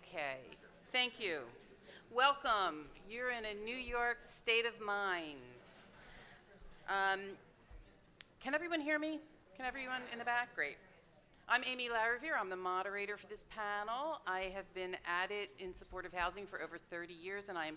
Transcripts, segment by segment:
Okay, thank you. Welcome. You're in a New York state of mind. Um, can everyone hear me? Can everyone in the back? Great. I'm Amy Lariviere. I'm the moderator for this panel. I have been at it in supportive housing for over 30 years, and I'm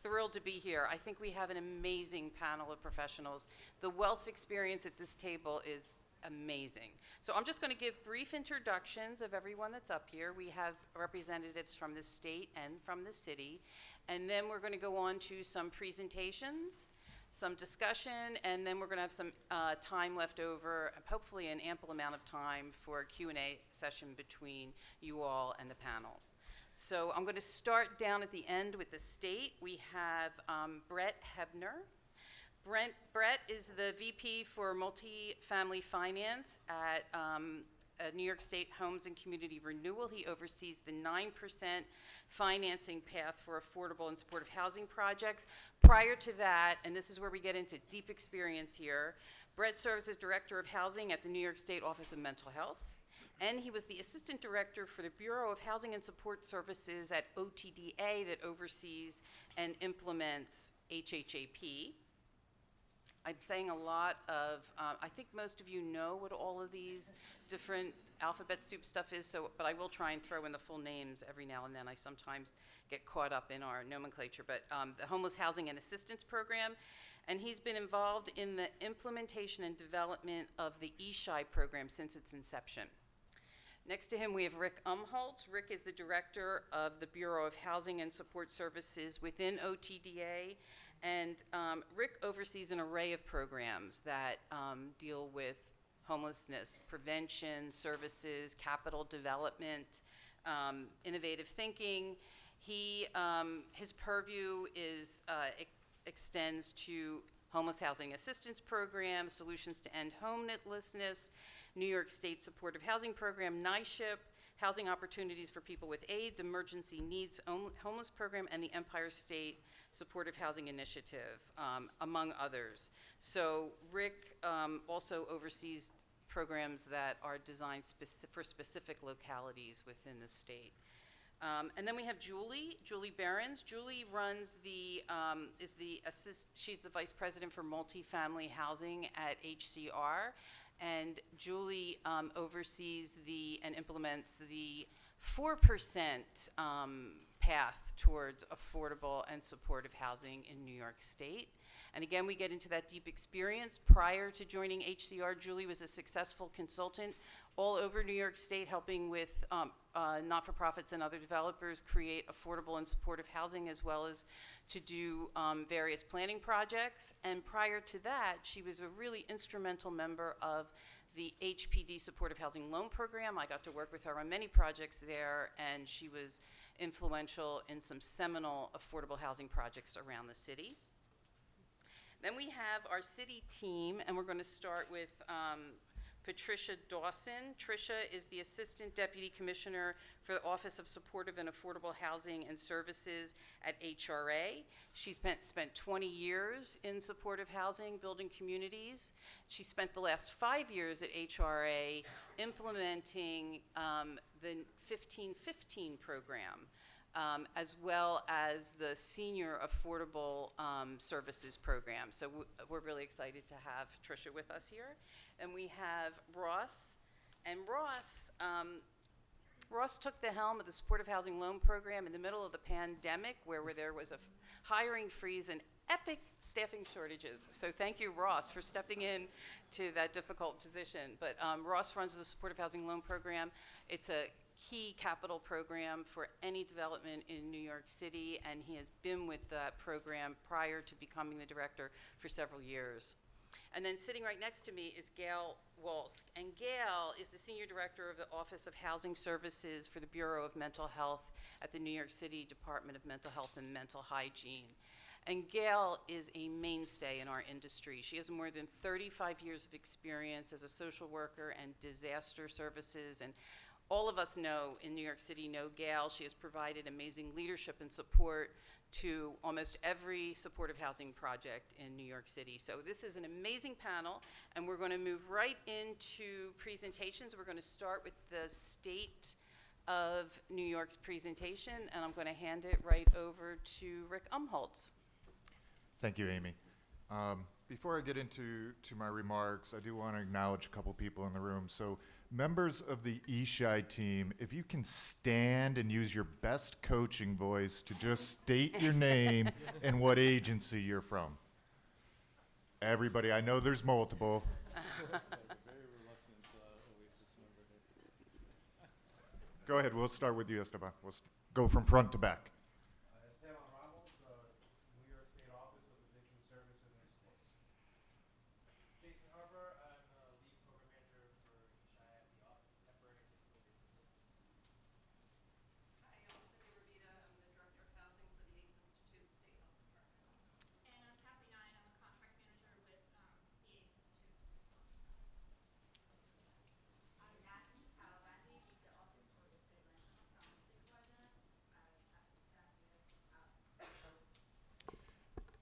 thrilled to be here. I think we have an amazing panel of professionals. The wealth of experience at this table is amazing. So I'm just going to give brief introductions of everyone that's up here. We have representatives from the state and from the city, and then we're going to go on to some presentations, some discussion, and then we're going to have some time left over, hopefully an ample amount of time for a Q&A session between you all and the panel. So I'm going to start down at the end with the state. We have Brett Hebner. Brett is the VP for Multifamily Finance at New York State Homes and Community Renewal. He oversees the 9% financing path for affordable and supportive housing projects. Prior to that, and this is where we get into deep experience here, Brett serves as Director of Housing at the New York State Office of Mental Health, and he was the Assistant Director for the Bureau of Housing and Support Services at OTDA that oversees and implements HHAP. I'm saying a lot of, I think most of you know what all of these different alphabet soup stuff is, but I will try and throw in the full names every now and then. I sometimes get caught up in our nomenclature, but the Homeless Housing and Assistance Program, and he's been involved in the implementation and development of the ESSHI program since its inception. Next to him, we have Rick Umholtz. Rick is the Director of the Bureau of Housing and Support Services within OTDA. And Rick oversees an array of programs that deal with homelessness, prevention, services, capital development, innovative thinking. His purview extends to Homeless Housing Assistance Program, Solutions to End Homelessness, New York State Supportive Housing Program, NYSHIP, Housing Opportunities for People with AIDS, Emergency Needs Homeless Program, and the Empire State Supportive Housing Initiative, among others. So Rick also oversees programs that are designed for specific localities within the state. And then we have Julie Behrens. Julie runs she's the Vice President for Multifamily Housing at HCR. And Julie oversees and implements the 4% path towards affordable and supportive housing in New York State. And again, we get into that deep experience. Prior to joining HCR, Julie was a successful consultant all over New York State, helping with not-for-profits and other developers create affordable and supportive housing, as well as to do various planning projects. And prior to that, she was a really instrumental member of the HPD Supportive Housing Loan Program. I got to work with her on many projects there, and she was influential in some seminal affordable housing projects around the city. Then we have our city team, and we're going to start with Patricia Dawson. Tricia is the Assistant Deputy Commissioner for the Office of Supportive and Affordable Housing and Services at HRA. She's spent 20 years in supportive housing, building communities. She spent the last 5 years at HRA implementing the 1515 program, as well as the Senior Affordable Services Program. So we're really excited to have Tricia with us here. And we have Ross. And Ross took the helm of the Supportive Housing Loan Program in the middle of the pandemic, where there was a hiring freeze and epic staffing shortages. So thank you, Ross, for stepping in to that difficult position. But Ross runs the Supportive Housing Loan Program. It's a key capital program for any development in New York City, and he has been with that program prior to becoming the director for several years. And then sitting right next to me is Gail Walsk, and Gail is the Senior Director of the Office of Housing Services for the Bureau of Mental Health at the New York City Department of Mental Health and Mental Hygiene. And Gail is a mainstay in our industry. She has more than 35 years of experience as a social worker and disaster services, and all of us in New York City know Gail. She has provided amazing leadership and support to almost every supportive housing project in New York City. So this is an amazing panel, and we're going to move right into presentations. We're going to start with the state of New York's presentation, and I'm going to hand it right over to Rick Umholtz. Thank you, Amy. Before I get into my remarks, I do want to acknowledge a couple people in the room. So members of the ESSHI team, if you can stand and use your best coaching voice to just state your name and what agency you're from. Everybody, I know there's multiple. Go ahead, we'll start with you, Esteban. We'll go from front to back.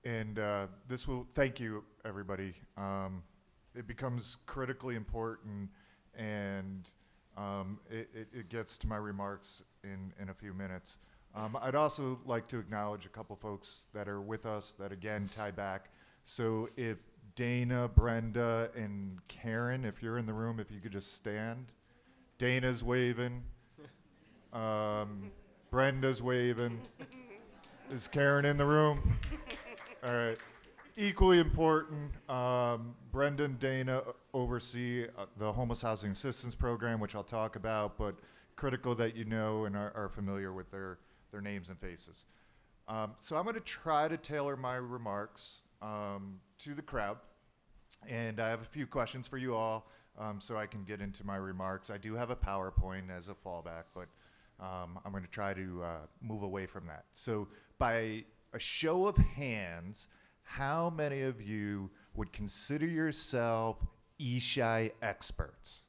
And this will, thank you, everybody. It becomes critically important, and it gets to my remarks in a few minutes. I'd also like to acknowledge a couple folks that are with us that, again, tie back. So if Dana, Brenda, and Karen, if you're in the room, if you could just stand. Dana's waving. Brenda's waving. Is Karen in the room? All right. Equally important, Brenda and Dana oversee the Homeless Housing Assistance Program, which I'll talk about, but critical that you know and are familiar with their names and faces. So I'm going to try to tailor my remarks to the crowd, and I have a few questions for you all so I can get into my remarks. I do have a PowerPoint as a fallback, but I'm going to try to move away from that. So by a show of hands, how many of you would consider yourself ESSHI experts?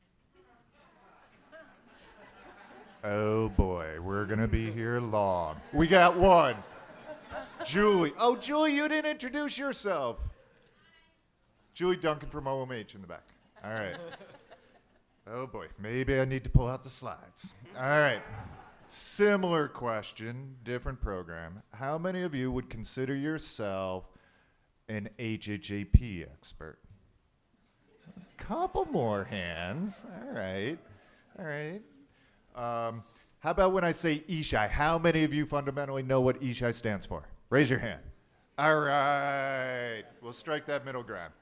Oh boy, we're gonna be here long. We got one. Julie. Oh, Julie, you didn't introduce yourself. Julie Duncan from OMH in the back. All right. Oh boy, maybe I need to pull out the slides. All right. Similar question, different program. How many of you would consider yourself an HHAP expert? A couple more hands. All right. All right. How about when I say ESSHI? How many of you fundamentally know what ESSHI stands for? Raise your hand. All right. We'll strike that middle ground.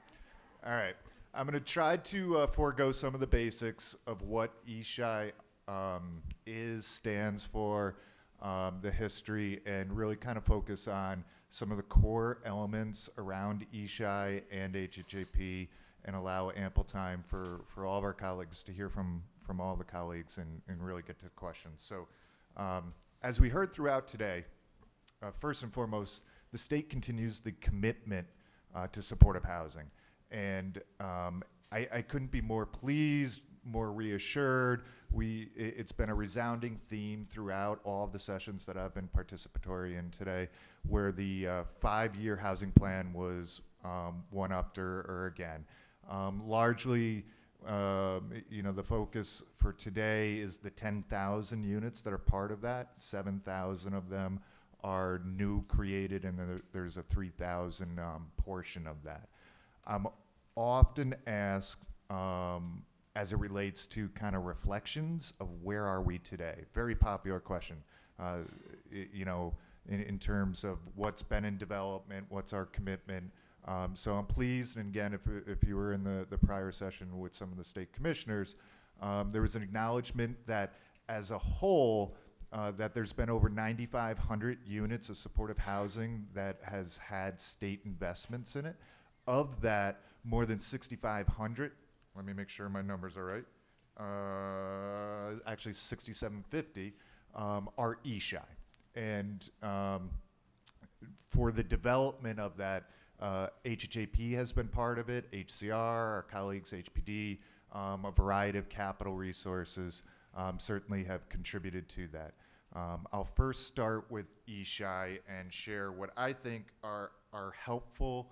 All right. I'm going to try to forego some of the basics of what ESSHI stands for, the history, and really kind of focus on some of the core elements around ESSHI and HHAP, and allow ample time for all of our colleagues to hear from all the colleagues and really get to questions. So as we heard throughout today, first and foremost, the state continues the commitment to supportive housing. And I couldn't be more pleased, more reassured. It's been a resounding theme throughout all of the sessions that I've been participatory in today, where the 5-year housing plan was one-upped or again. Largely, the focus for today is the 10,000 units that are part of that. 7,000 of them are new created, and then there's a 3,000 portion of that. I'm often asked, as it relates to kind of reflections of where are we today. Very popular question, in terms of what's been in development, what's our commitment. So I'm pleased, and again, if you were in the prior session with some of the state commissioners, there was an acknowledgement that as a whole, that there's been over 9,500 units of supportive housing that has had state investments in it. Of that, more than 6,500, let me make sure my numbers are right, actually 6,750 are ESSHI. And for the development of that, HHAP has been part of it, HCR, our colleagues, HPD, a variety of capital resources certainly have contributed to that. I'll first start with ESSHI and share what I think are helpful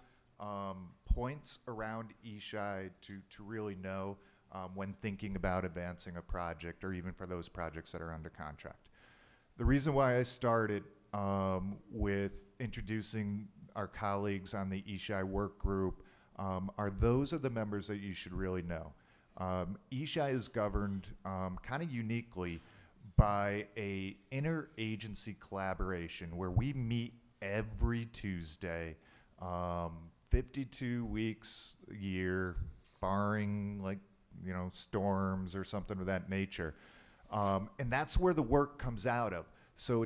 points around ESSHI to really know. when thinking about advancing a project or even for those projects that are under contract. The reason why I started with introducing our colleagues on the ESSHI work group are those are the members that you should really know. ESSHI is governed kind of uniquely by a interagency collaboration where we meet every Tuesday, 52 weeks a year, barring storms or something of that nature. And that's where the work comes out of. So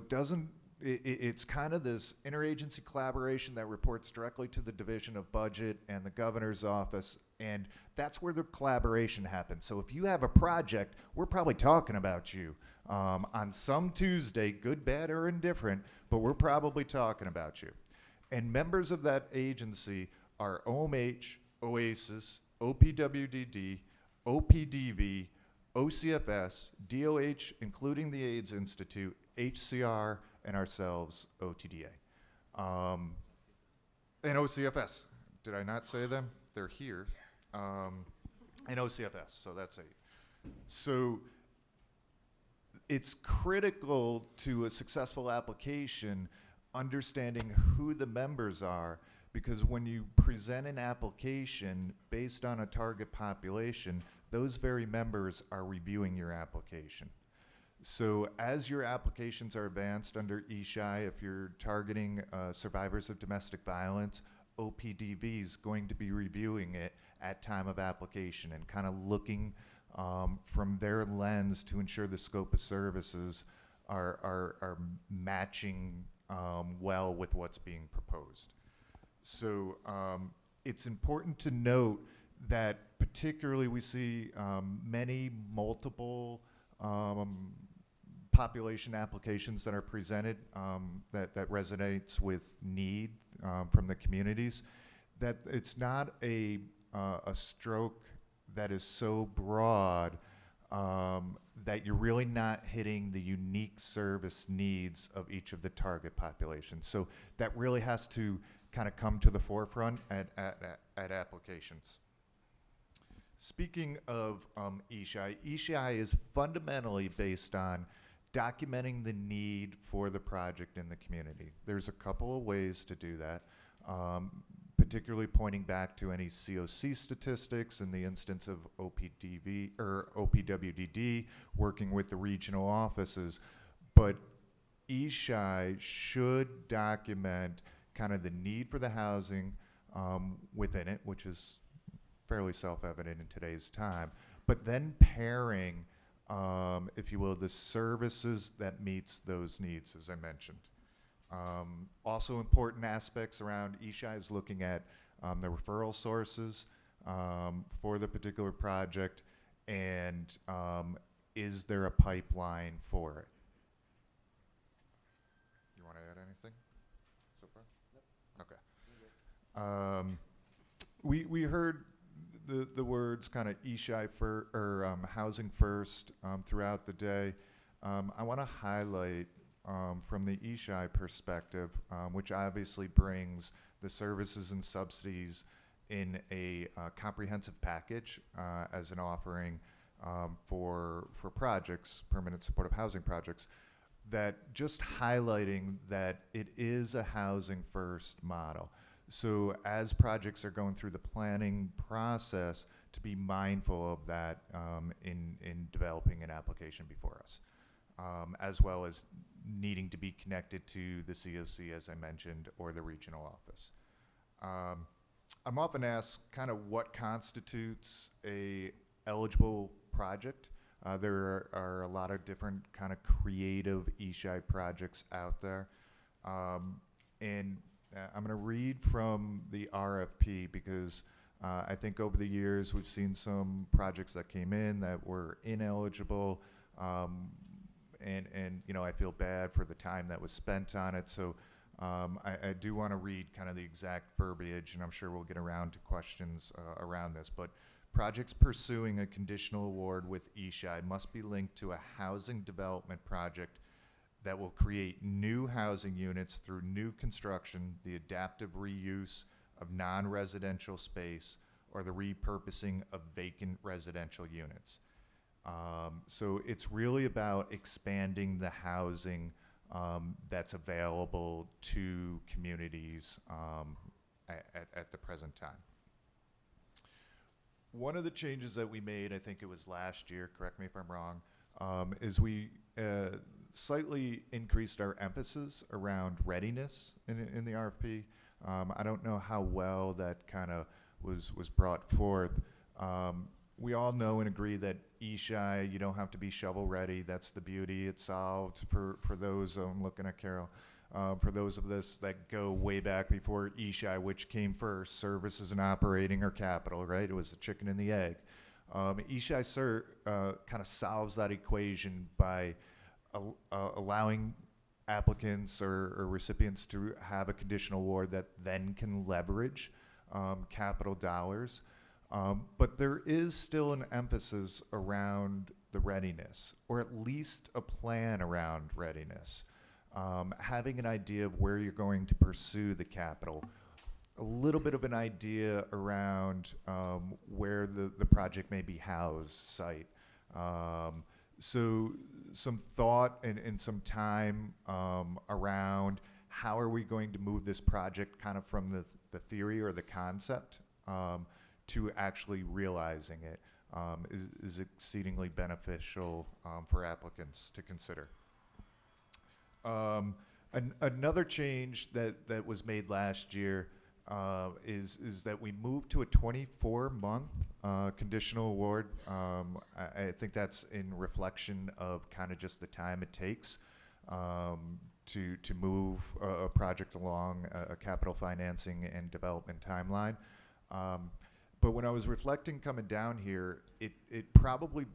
it's kind of this interagency collaboration that reports directly to the Division of Budget and the Governor's Office, and that's where the collaboration happens. So if you have a project, we're probably talking about you on some Tuesday, good, bad, or indifferent, but we're probably talking about you. And members of that agency are OMH, OASIS, OPWDD, OPDV, OCFS, DOH, including the AIDS Institute, HCR, and ourselves, OTDA. And OCFS. Did I not say them? They're here. And OCFS, so that's 8. So it's critical to a successful application understanding who the members are, because when you present an application based on a target population, those very members are reviewing your application. So as your applications are advanced under ESSHI, if you're targeting survivors of domestic violence, OPDV is going to be reviewing it at time of application and kind of looking from their lens to ensure the scope of services are matching well with what's being proposed. So it's important to note that particularly we see many multiple population applications that are presented that resonates with need from the communities, that it's not a stroke that is so broad that you're really not hitting the unique service needs of each of the target populations. So that really has to kind of come to the forefront at applications. Speaking of ESSHI, ESSHI is fundamentally based on documenting the need for the project in the community. There's a couple of ways to do that, particularly pointing back to any COC statistics in the instance of OPDV or OPWDD working with the regional offices. But ESSHI should document kind of the need for the housing within it, which is fairly self-evident in today's time, but then pairing, if you will, the services that meets those needs, as I mentioned. Also important aspects around ESSHI is looking at the referral sources for the particular project, and is there a pipeline for it? You want to add anything so far? Nope. Okay. We heard the words kind of ESSHI or housing first throughout the day. I want to highlight from the ESSHI perspective, which obviously brings the services and subsidies in a comprehensive package as an offering for projects, permanent supportive housing projects, that just highlighting that it is a housing first model. So as projects are going through the planning process, to be mindful of that in developing an application before us, as well as needing to be connected to the COC, as I mentioned, or the regional office. I'm often asked kind of what constitutes a eligible project. There are a lot of different kind of creative ESSHI projects out there. And I'm going to read from the RFP because I think over the years we've seen some projects that came in that were ineligible, and you know, I feel bad for the time that was spent on it. So I do want to read kind of the exact verbiage, and I'm sure we'll get around to questions around this. But projects pursuing a conditional award with ESSHI must be linked to a housing development project that will create new housing units through new construction, the adaptive reuse of non-residential space, or the repurposing of vacant residential units. So it's really about expanding the housing that's available to communities at the present time. One of the changes that we made, I think it was last year, correct me if I'm wrong, is we slightly increased our emphasis around readiness in the RFP. I don't know how well that kind of was brought forth. We all know and agree that ESSHI, you don't have to be shovel ready. That's the beauty. It's solved for those, I'm looking at Carol, for those of us that go way back before ESSHI, which came first, services and operating or capital, right? It was the chicken and the egg. ESSHI kind of solves that equation by allowing applicants or recipients to have a conditional award that then can leverage capital dollars. But there is still an emphasis around the readiness, or at least a plan around readiness. Having an idea of where you're going to pursue the capital, a little bit of an idea around where the project may be housed, site. So some thought and some time around how are we going to move this project kind of from the theory or the concept to actually realizing it is exceedingly beneficial for applicants to consider. Another change that was made last year is that we moved to a 24-month conditional award. I think that's in reflection of kind of just the time it takes to move a project along a capital financing and development timeline. But when I was reflecting coming down here, it probably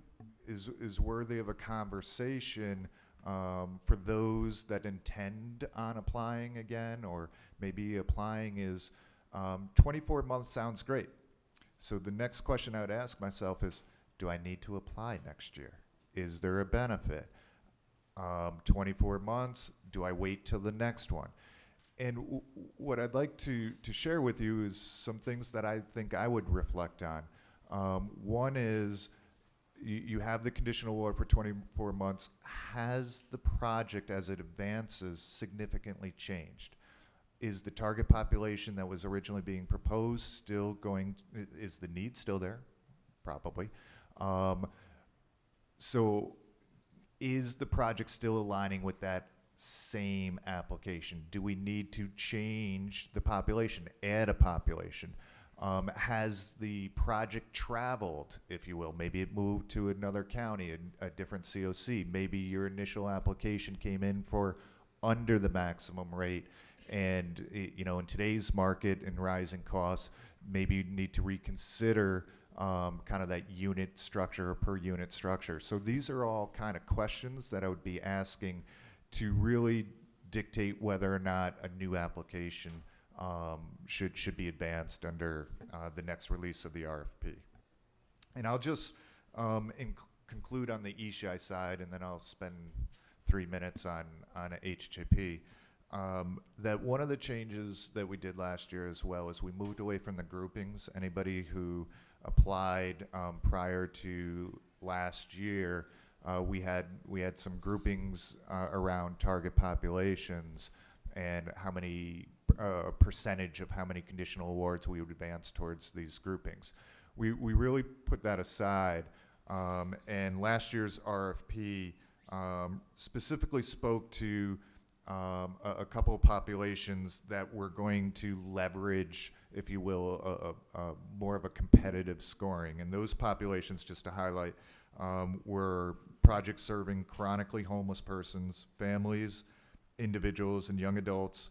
is worthy of a conversation for those that intend on applying again, or maybe applying is 24 months sounds great. So the next question I would ask myself is, do I need to apply next year? Is there a benefit? 24 months, do I wait till the next one? And what I'd like to share with you is some things that I think I would reflect on. One is you have the conditional award for 24 months. Has the project as it advances significantly changed? Is the target population that was originally being proposed still going, is the need still there? Probably. So is the project still aligning with that same application? Do we need to change the population, add a population? Has the project traveled, if you will? Maybe it moved to another county, a different COC. Maybe your initial application came in for under the maximum rate, and in today's market and rising costs, maybe you need to reconsider kind of that unit structure or per unit structure. So these are all kind of questions that I would be asking to really dictate whether or not a new application should be advanced under the next release of the RFP. And I'll just conclude on the ESSHI side, and then I'll spend 3 minutes on HHAP. That one of the changes that we did last year as well is we moved away from the groupings. Anybody who applied prior to last year, we had some groupings around target populations and how many percentage of how many conditional awards we would advance towards these groupings. We really put that aside, and last year's RFP specifically spoke to a couple of populations that were going to leverage, if you will, more of a competitive scoring. And those populations, just to highlight, were projects serving chronically homeless persons, families, individuals, and young adults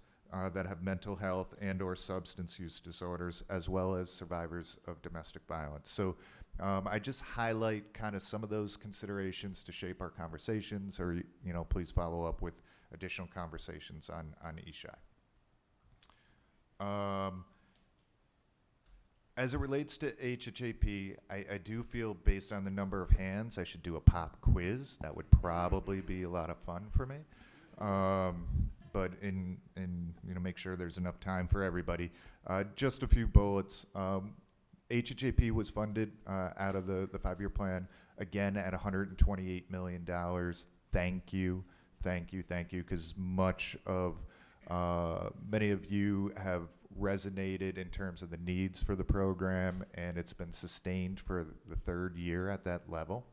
that have mental health and or substance use disorders, as well as survivors of domestic violence. So I just highlight kind of some of those considerations to shape our conversations, or please follow up with additional conversations on ESSHI. As it relates to HHAP, I do feel, based on the number of hands, I should do a pop quiz. That would probably be a lot of fun for me. But make sure there's enough time for everybody. Just a few bullets. HHAP was funded out of the 5-year plan, again at $128 million. Thank you, because many of you have resonated in terms of the needs for the program, and it's been sustained for the 3rd year at that level.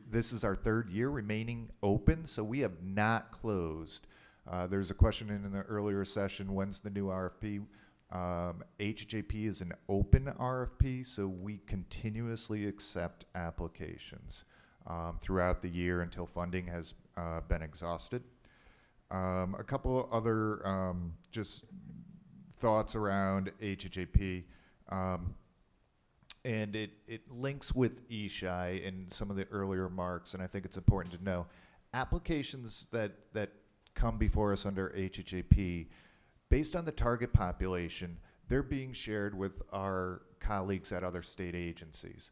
This is our 3rd year remaining open, so we have not closed. There's a question in the earlier session, when's the new RFP? HHAP is an open RFP, so we continuously accept applications throughout the year until funding has been exhausted. A couple other just thoughts around HHAP, and it links with ESSHI and some of the earlier remarks, and I think it's important to know applications that come before us under HHAP, based on the target population, they're being shared with our colleagues at other state agencies.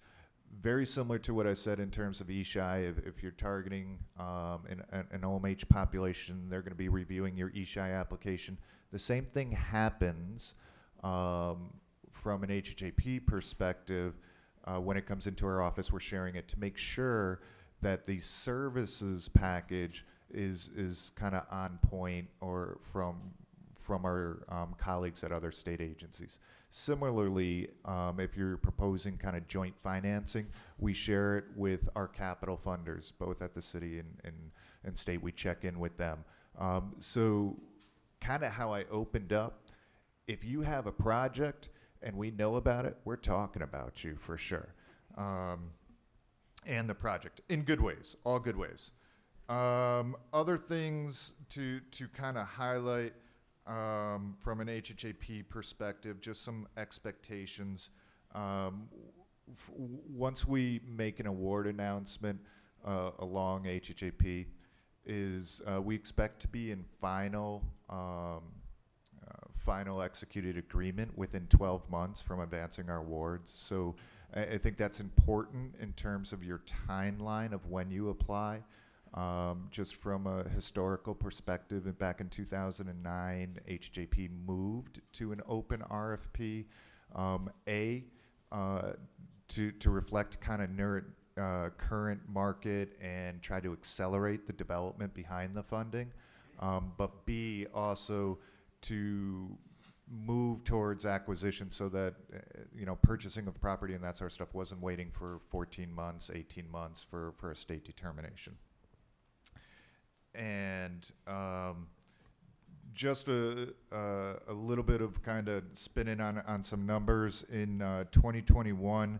Very similar to what I said in terms of ESSHI, if you're targeting an OMH population, they're going to be reviewing your ESSHI application. The same thing happens from an HHAP perspective. When it comes into our office, we're sharing it to make sure that the services package is kind of on point or from our colleagues at other state agencies. Similarly, if you're proposing kind of joint financing, we share it with our capital funders, both at the city and state. We check in with them. So kind of how I opened up, if you have a project and we know about it, we're talking about you for sure. And the project, in good ways, all good ways. Other things to kind of highlight from an HHAP perspective, just some expectations. Once we make an award announcement along HHAP, we expect to be in final executed agreement within 12 months from advancing our awards. So I think that's important in terms of your timeline of when you apply. Just from a historical perspective, back in 2009, HJP moved to an open RFP, to reflect kind of current market and try to accelerate the development behind the funding, but B, also to move towards acquisition so that purchasing of property and that sort of stuff wasn't waiting for 14 months, 18 months for a state determination. And just a little bit of kind of spinning on some numbers. In 2021,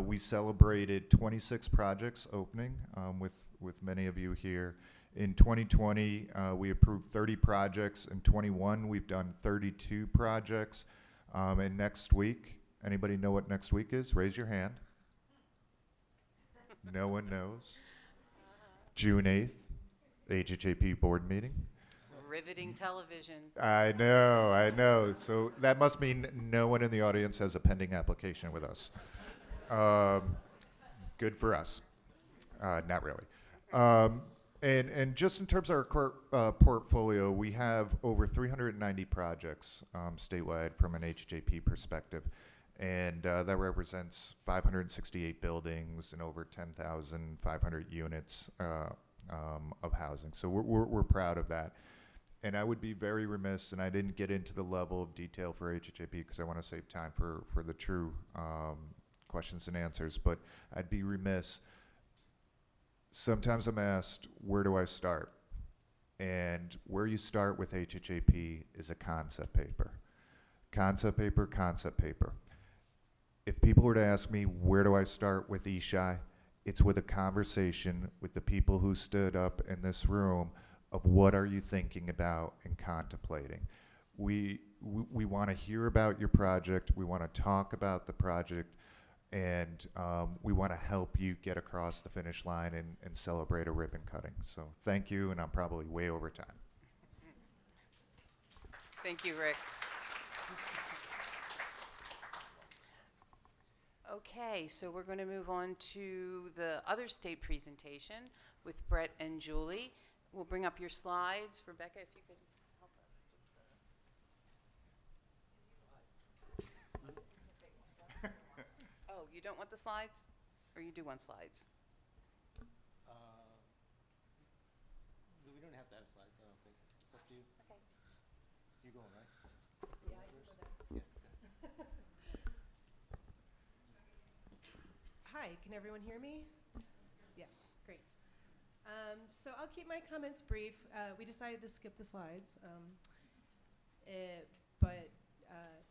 we celebrated 26 projects opening with many of you here. In 2020, we approved 30 projects. In 21, we've done 32 projects. And next week, anybody know what next week is? Raise your hand. No one knows. June 8th. HHAP board meeting. Riveting television. I know. So that must mean no one in the audience has a pending application with us. Good for us. Not really. And just in terms of our portfolio, we have over 390 projects statewide from an HHAP perspective. And that represents 568 buildings and over 10,500 units of housing. So we're proud of that. And I would be very remiss, and I didn't get into the level of detail for HHAP because I want to save time for the true questions and answers, but I'd be remiss. Sometimes I'm asked, where do I start? And where you start with HHAP is a concept paper. Concept paper. If people were to ask me, where do I start with ESSHI? It's with a conversation with the people who stood up in this room of what are you thinking about and contemplating. We want to hear about your project. We want to talk about the project. And we want to help you get across the finish line and celebrate a ribbon cutting. So thank you, and I'm probably way over time. Thank you, Rick. Okay, so we're going to move on to the other state presentation with Brett and Julie. We'll bring up your slides. Rebecca, if you could help us. you don't want the slides? Or you do want slides? We don't have to have slides, I don't think. It's up to you. Okay. You're going, right? Yeah, I can go next. Yeah, okay. Hi, can everyone hear me? Yeah, great. So I'll keep my comments brief. We decided to skip the slides.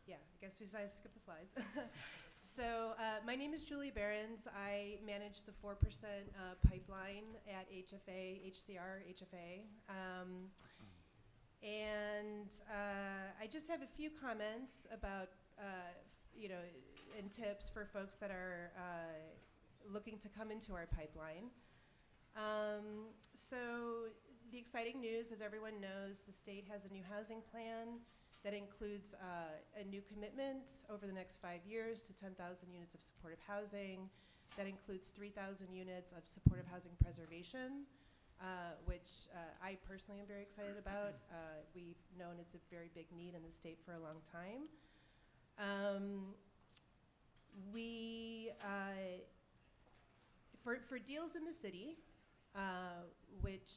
Yeah, I guess we decided to skip the slides. So my name is Julie Behrens. I manage the 4% pipeline at HCR HFA. And I just have a few comments about, and tips for folks that are looking to come into our pipeline. So the exciting news, as everyone knows, the state has a new housing plan that includes a new commitment over the next 5 years to 10,000 units of supportive housing. That includes 3,000 units of supportive housing preservation, which I personally am very excited about. We've known it's a very big need in the state for a long time. For deals in the city, which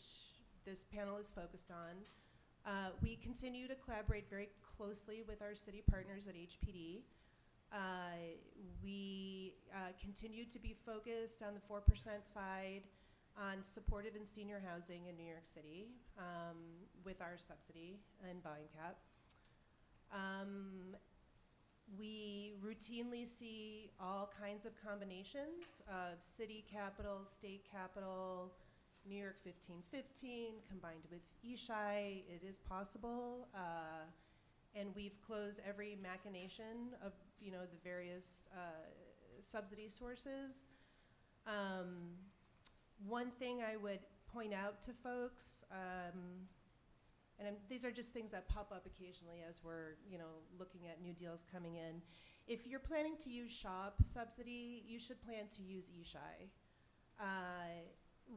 this panel is focused on, we continue to collaborate very closely with our city partners at HPD. We continue to be focused on the 4% side on supportive and senior housing in New York City with our subsidy and volume cap. We routinely see all kinds of combinations of city capital, state capital, New York 1515 combined with ESSHI. It is possible. And we've closed every machination of the various subsidy sources. One thing I would point out to folks, these are just things that pop up occasionally as we're looking at new deals coming in. If you're planning to use SHOP subsidy, you should plan to use ESSHI.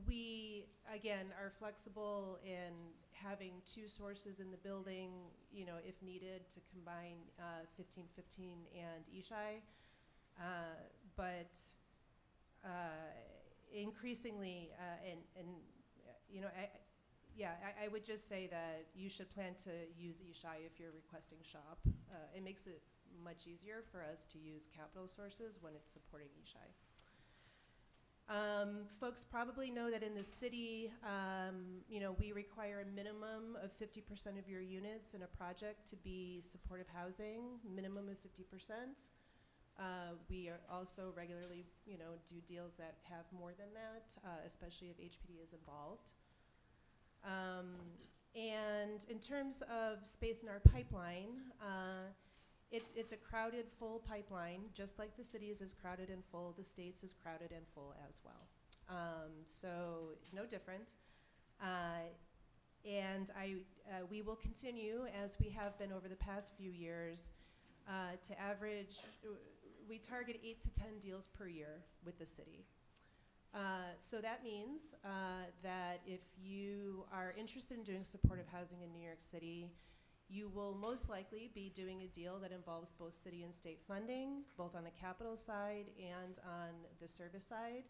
We, again, are flexible in having two sources in the building, if needed, to combine 1515 and ESSHI. But increasingly, I would just say that you should plan to use ESSHI if you're requesting SHOP. It makes it much easier for us to use capital sources when it's supporting ESSHI. Folks probably know that in the city, we require a minimum of 50% of your units in a project to be supportive housing, minimum of 50%. We are also regularly, do deals that have more than that, especially if HPD is involved. And in terms of space in our pipeline, it's a crowded, full pipeline. Just like the cities is crowded and full, the states is crowded and full as well. So no different. And we will continue, as we have been over the past few years, to average, we target 8 to 10 deals per year with the city. So that means that if you are interested in doing supportive housing in New York City, you will most likely be doing a deal that involves both city and state funding, both on the capital side and on the service side,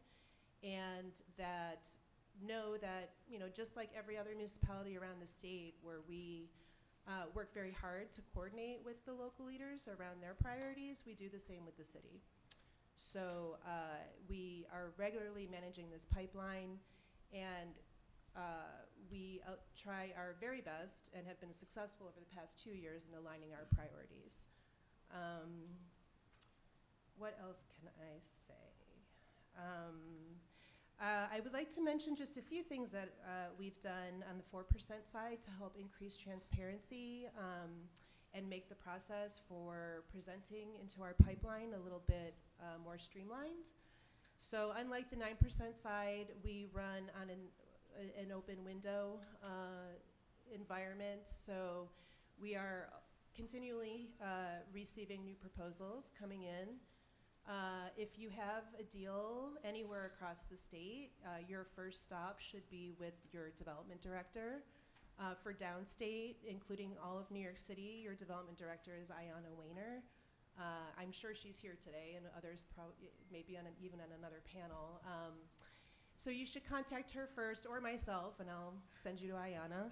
and that know that, just like every other municipality around the state where we work very hard to coordinate with the local leaders around their priorities, we do the same with the city. So we are regularly managing this pipeline, and we try our very best and have been successful over the past 2 years in aligning our priorities. What else can I say? I would like to mention just a few things that we've done on the 4% side to help increase transparency and make the process for presenting into our pipeline a little bit more streamlined. So unlike the 9% side, we run on an open window environment. So we are continually receiving new proposals coming in. If you have a deal anywhere across the state, your first stop should be with your development director. For downstate, including all of New York City, your development director is Ayanna Weiner. I'm sure she's here today, and others maybe even on another panel. So you should contact her first, or myself, and I'll send you to Ayana.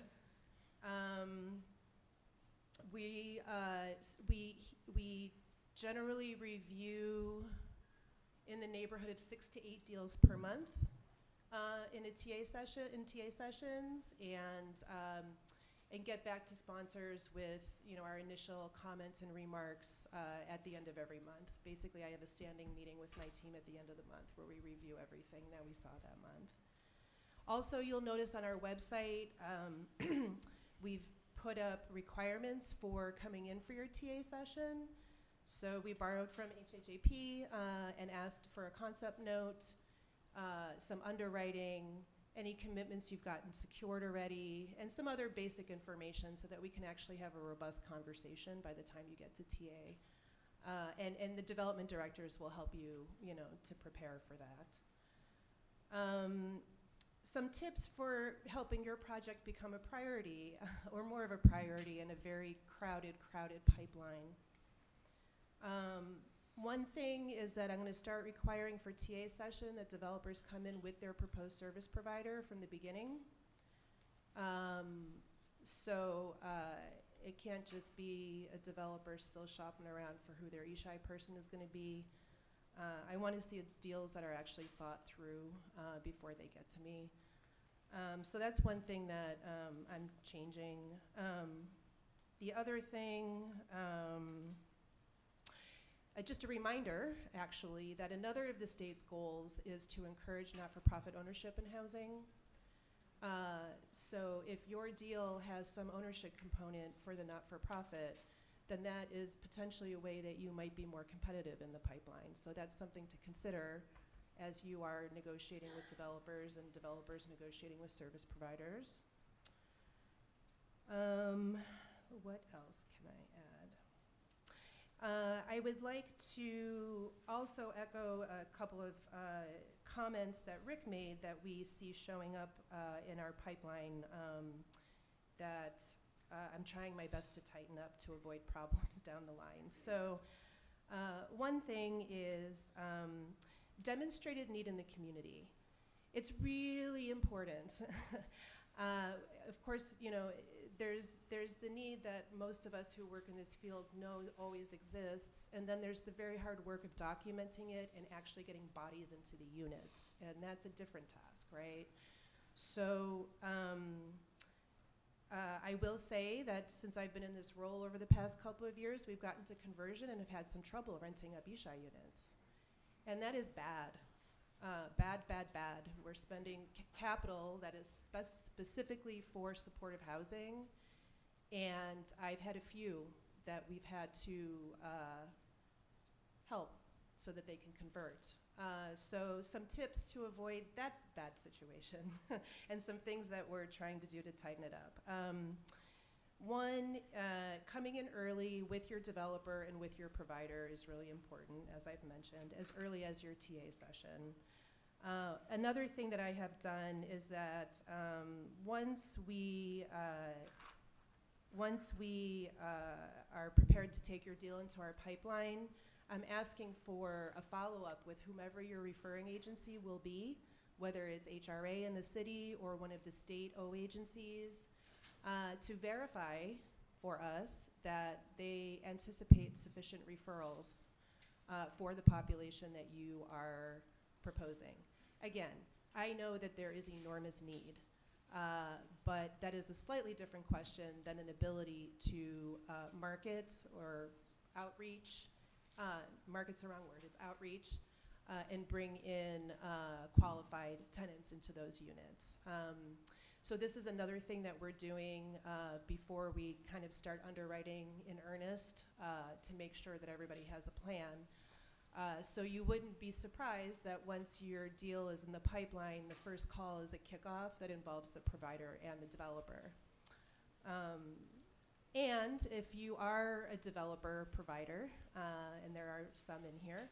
We generally review in the neighborhood of 6 to 8 deals per month in TA sessions, and get back to sponsors with our initial comments and remarks at the end of every month. Basically, I have a standing meeting with my team at the end of the month where we review everything that we saw that month. Also, you'll notice on our website, we've put up requirements for coming in for your TA session. So we borrowed from HHAP and asked for a concept note, some underwriting, any commitments you've gotten secured already, and some other basic information so that we can actually have a robust conversation by the time you get to TA. And the development directors will help you, to prepare for that. Some tips for helping your project become a priority, or more of a priority in a very crowded pipeline. One thing is that I'm going to start requiring for TA session that developers come in with their proposed service provider from the beginning. So it can't just be a developer still shopping around for who their ESSHI person is going to be. I want to see deals that are actually thought through before they get to me. So that's one thing that I'm changing. The other thing, just a reminder, actually, that another of the state's goals is to encourage not-for-profit ownership in housing. So if your deal has some ownership component for the not-for-profit, then that is potentially a way that you might be more competitive in the pipeline. So that's something to consider as you are negotiating with developers and developers negotiating with service providers. What else can I add? I would like to also echo a couple of comments that Rick made that we see showing up in our pipeline that I'm trying my best to tighten up to avoid problems down the line. So one thing is demonstrated need in the community. It's really important. Of course, there's the need that most of us who work in this field know always exists, and then there's the very hard work of documenting it and actually getting bodies into the units, and that's a different task, right? So I will say that since I've been in this role over the past couple of years, we've gotten to conversion and have had some trouble renting up ESSHI units, and that is bad. Bad. We're spending capital that is specifically for supportive housing, and I've had a few that we've had to help so that they can convert. So some tips to avoid that bad situation and some things that we're trying to do to tighten it up. One, coming in early with your developer and with your provider is really important, as I've mentioned, as early as your TA session. Another thing that I have done is that once we are prepared to take your deal into our pipeline, I'm asking for a follow-up with whomever your referring agency will be, whether it's HRA in the city or one of the state O agencies, to verify for us that they anticipate sufficient referrals for the population that you are proposing. Again, I know that there is enormous need, but that is a slightly different question than an ability to market or outreach. Market's the wrong word, it's outreach, and bring in qualified tenants into those units. So this is another thing that we're doing before we kind of start underwriting in earnest to make sure that everybody has a plan. So you wouldn't be surprised that once your deal is in the pipeline, the first call is a kickoff that involves the provider and the developer. And if you are a developer provider, and there are some in here,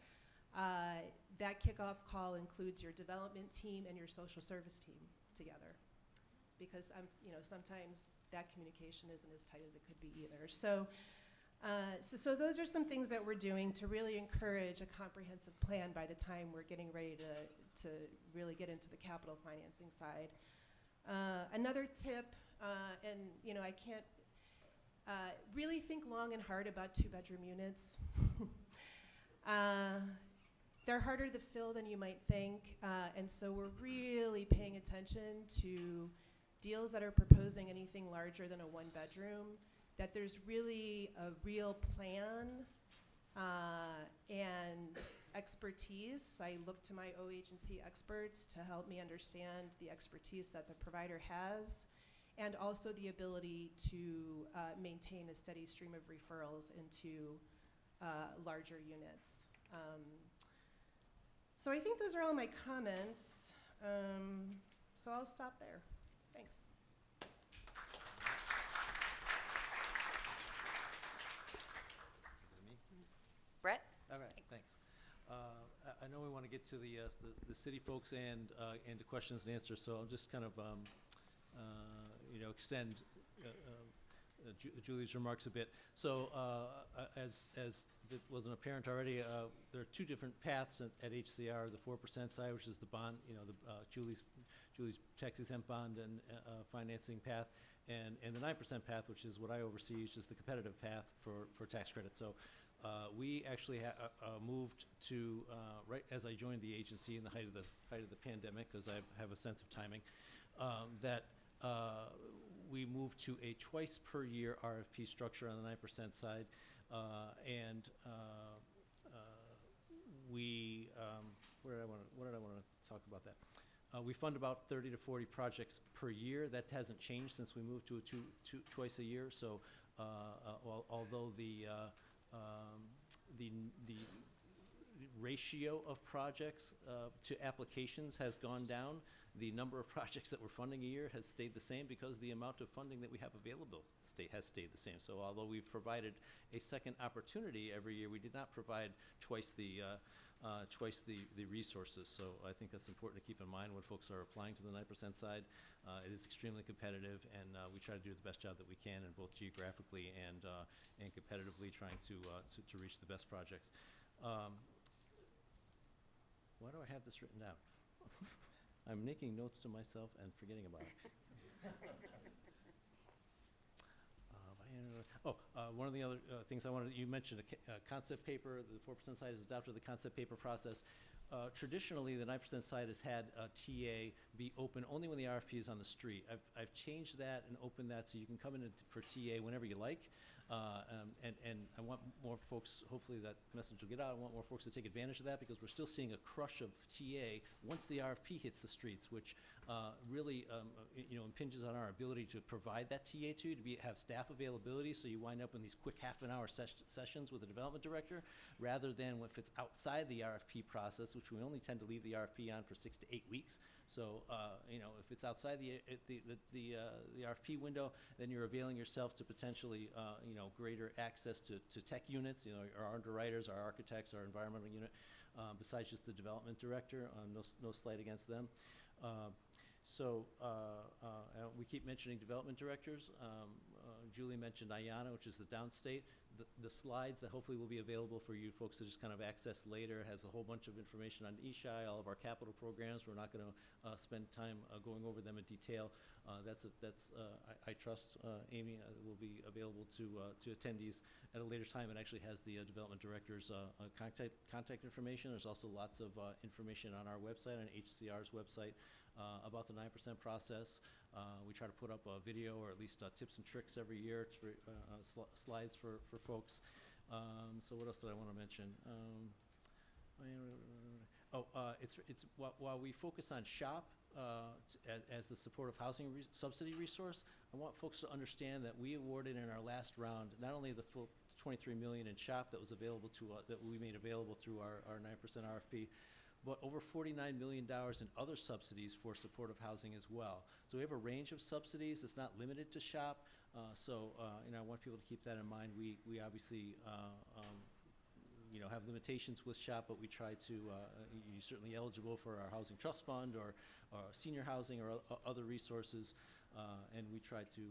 that kickoff call includes your development team and your social service team together. Because sometimes that communication isn't as tight as it could be either. So So those are some things that we're doing to really encourage a comprehensive plan by the time we're getting ready to really get into the capital financing side. Another tip, and I can't really think long and hard about 2-bedroom units. They're harder to fill than you might think, and so we're really paying attention to deals that are proposing anything larger than a 1-bedroom, that there's really a real plan and expertise. I look to my O-agency experts to help me understand the expertise that the provider has, and also the ability to maintain a steady stream of referrals into larger units. So I think those are all my comments. So I'll stop there. Thanks. Brett? All right, thanks. I know we want to get to the city folks and the questions and answers, so I'll just kind of extend Julie's remarks a bit. So as it wasn't apparent already, there are 2 different paths at HCR: the 4% side, which is the bond, Julie's tax-exempt bond and financing path, and the 9% path, which is what I oversee, which is the competitive path for tax credit. So we actually moved to right as I joined the agency in the height of the pandemic, because I have a sense of timing, that we moved to a twice per year RFP structure on the 9% side, and we what did I want to talk about that? We fund about 30 to 40 projects per year. That hasn't changed since we moved to a twice a year. So although the ratio of projects to applications has gone down, the number of projects that we're funding a year has stayed the same, because the amount of funding that we have available has stayed the same. So although we've provided a second opportunity every year, we did not provide twice the resources. So I think that's important to keep in mind when folks are applying to the 9% side. It is extremely competitive, and we try to do the best job that we can, in both geographically and competitively, trying to reach the best projects. Why do I have this written down? I'm making notes to myself and forgetting about it. One of the other things I wanted, you mentioned a concept paper. The 4% side has adopted the concept paper process. Traditionally, the 9% side has had TA be open only when the RFP is on the street. I've changed that and opened that so you can come in for TA whenever you like. And I want more folks, hopefully that message will get out. I want more folks to take advantage of that, because we're still seeing a crush of TA once the RFP hits the streets, which really impinges on our ability to provide that TA to have staff availability. So you wind up in these quick half-an-hour sessions with the development director, rather than if it's outside the RFP process, which we only tend to leave the RFP on for 6 to 8 weeks. So if it's outside the RFP window, then you're availing yourself to potentially greater access to tech units, our underwriters, our architects, our environmental unit, besides just the development director. No slight against them. We keep mentioning development directors. Julie mentioned Ayana, which is the downstate. The slides that hopefully will be available for you folks to just kind of access later has a whole bunch of information on ESSHI, all of our capital programs. We're not going to spend time going over them in detail. I trust, Amy, will be available to attendees at a later time. It actually has the development director's contact information. There's also lots of information on our website, on HCR's website, about the 9% process. We try to put up a video, or at least tips and tricks every year, slides for folks. So what else did I want to mention? While we focus on SHOP as the supportive housing subsidy resource, I want folks to understand that we awarded in our last round not only the full $23 million in SHOP that was available that we made available through our 9% RFP, but over $49 million in other subsidies for supportive housing as well. So we have a range of subsidies. It's not limited to SHOP. I want people to keep that in mind. We obviously have limitations with SHOP, but we try to, you're certainly eligible for our housing trust fund or senior housing or other resources, and we try to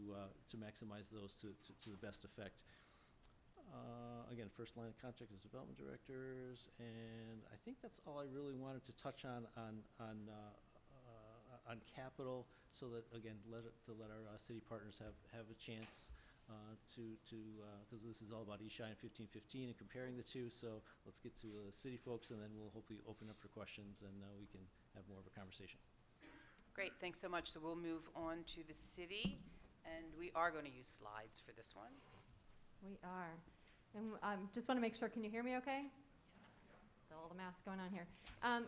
maximize those to the best effect. Again, first line of contact is development directors, and I think that's all I really wanted to touch on capital, so that, again, let our city partners have a chance because this is all about ESSHI and 1515 and comparing the two. So let's get to the city folks, and then we'll hopefully open up for questions, and we can have more of a conversation. Great, thanks so much. So we'll move on to the city, and we are going to use slides for this one. We are. And just want to make sure, can you hear me okay? So all the math going on here.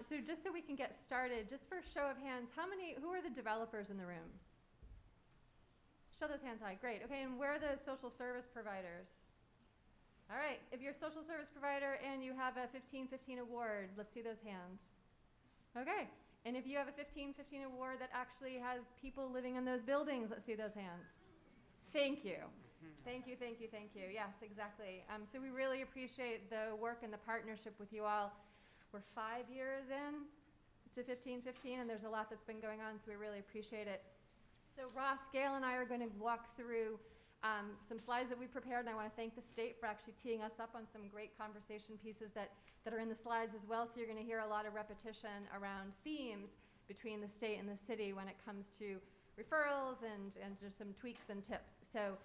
So just so we can get started, just for show of hands, who are the developers in the room? Show those hands high. Great. Okay, and where are the social service providers? All right, if you're a social service provider and you have a 1515 award, let's see those hands. Okay, and if you have a 1515 award that actually has people living in those buildings, let's see those hands. Thank you. Thank you, thank you, thank you. Yes, exactly. So we really appreciate the work and the partnership with you all. We're 5 years in to 1515, and there's a lot that's been going on, so we really appreciate it. So Ross, Gail, and I are going to walk through some slides that we prepared, and I want to thank the state for actually teeing us up on some great conversation pieces that are in the slides as well. So you're going to hear a lot of repetition around themes between the state and the city when it comes to referrals and just some tweaks and tips. So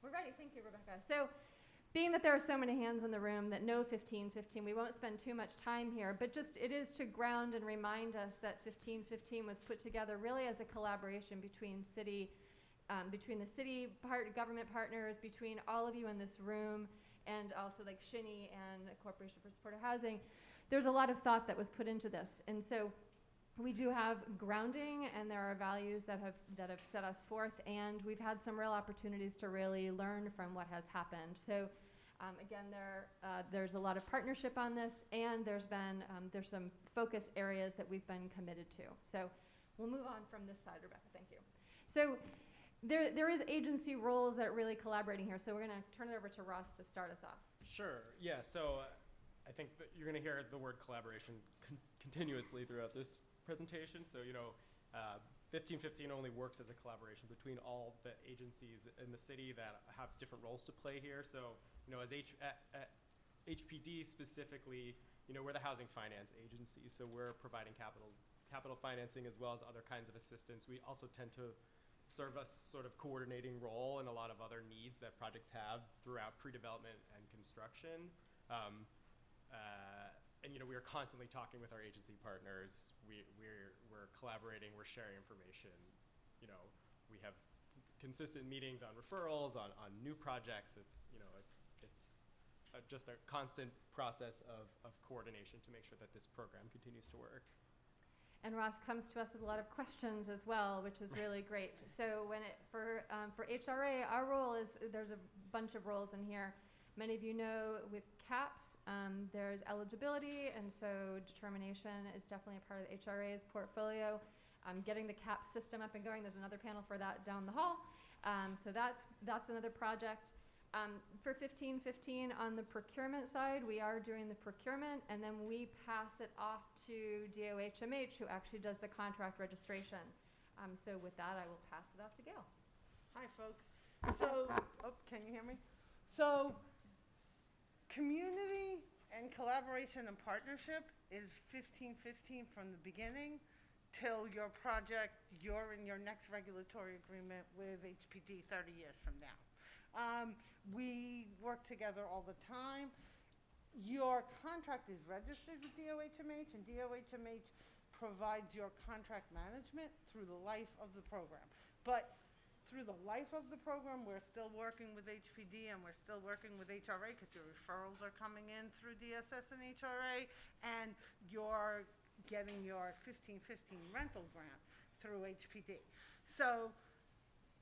we're ready. Thank you, Rebecca. So being that there are so many hands in the room that know 1515, we won't spend too much time here, but just it is to ground and remind us that 1515 was put together really as a collaboration between the city government partners, between all of you in this room, and also like SHINE and the Corporation for Supportive Housing. There's a lot of thought that was put into this, and so we do have grounding, and there are values that have set us forth, and we've had some real opportunities to really learn from what has happened. So again, there's a lot of partnership on this, and there's some focus areas that we've been committed to. So we'll move on from this side, Rebecca. Thank you. So there is agency roles that are really collaborating here. So we're going to turn it over to Ross to start us off. Sure. Yeah. So I think that you're going to hear the word collaboration continuously throughout this presentation. So, 1515 only works as a collaboration between all the agencies in the city that have different roles to play here. So, as HPD specifically, we're the housing finance agency. So we're providing capital financing as well as other kinds of assistance. We also tend to serve a sort of coordinating role in a lot of other needs that projects have throughout pre-development and construction. And we are constantly talking with our agency partners. We're collaborating. We're sharing information. We have consistent meetings on referrals, on new projects. It's just a constant process of coordination to make sure that this program continues to work. And Ross comes to us with a lot of questions as well, which is really great. So for HRA, our role is, there's a bunch of roles in here. Many of you know with CAPS, there's eligibility, and so determination is definitely a part of the HRA's portfolio. Getting the CAPS system up and going, there's another panel for that down the hall. So that's another project. For 1515 on the procurement side, we are doing the procurement, and then we pass it off to DOHMH, who actually does the contract registration. So with that, I will pass it off to Gail. Hi, folks. So, can you hear me? So, community and collaboration and partnership is 1515 from the beginning till your project, you're in your next regulatory agreement with HPD 30 years from now. We work together all the time. Your contract is registered with DOHMH, and DOHMH provides your contract management through the life of the program. But through the life of the program, we're still working with HPD, and we're still working with HRA because your referrals are coming in through DSS and HRA, and you're getting your 1515 rental grant through HPD. So,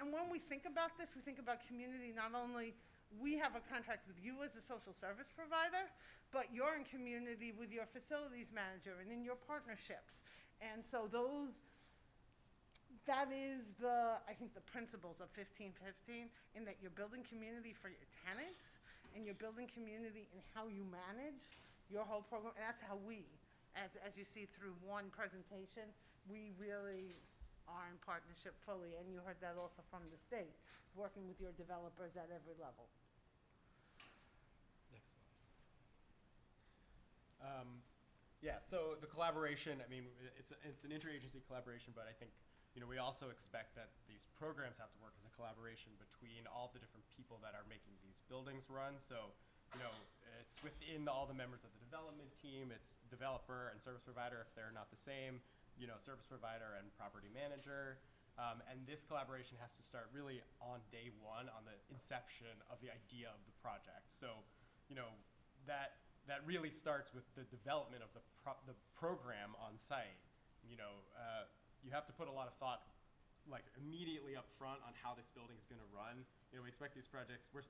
and when we think about this, we think about community. Not only we have a contract with you as a social service provider, but you're in community with your facilities manager and in your partnerships. And so that is I think the principles of 1515, in that you're building community for your tenants, and you're building community in how you manage your whole program. And that's how we, as you see through one presentation, we really are in partnership fully, and you heard that also from the state, working with your developers at every level. Yeah, so the collaboration, I mean, it's an interagency collaboration, but I think, we also expect that these programs have to work as a collaboration between all the different people that are making these buildings run. So, it's within all the members of the development team, it's developer and service provider if they're not the same, service provider and property manager. And this collaboration has to start really on day one, on the inception of the idea of the project. So, that really starts with the development of the program on site. You have to put a lot of thought, like immediately up front, on how this building is going to run. We expect these projects. We're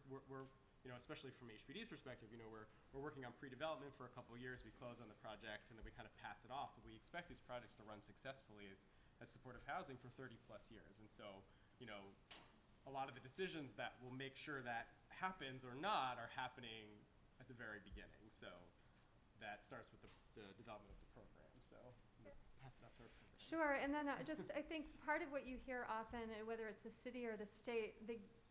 especially from HPD's perspective, we're working on pre-development for a couple of years. We close on the project and then we kind of pass it off. But we expect these projects to run successfully as supportive housing for 30 plus years. And so, a lot of the decisions that will make sure that happens or not are happening at the very beginning. So that starts with the development of the program. So I'm gonna pass it off to our program. Sure, and then I think part of what you hear often, whether it's the city or the state,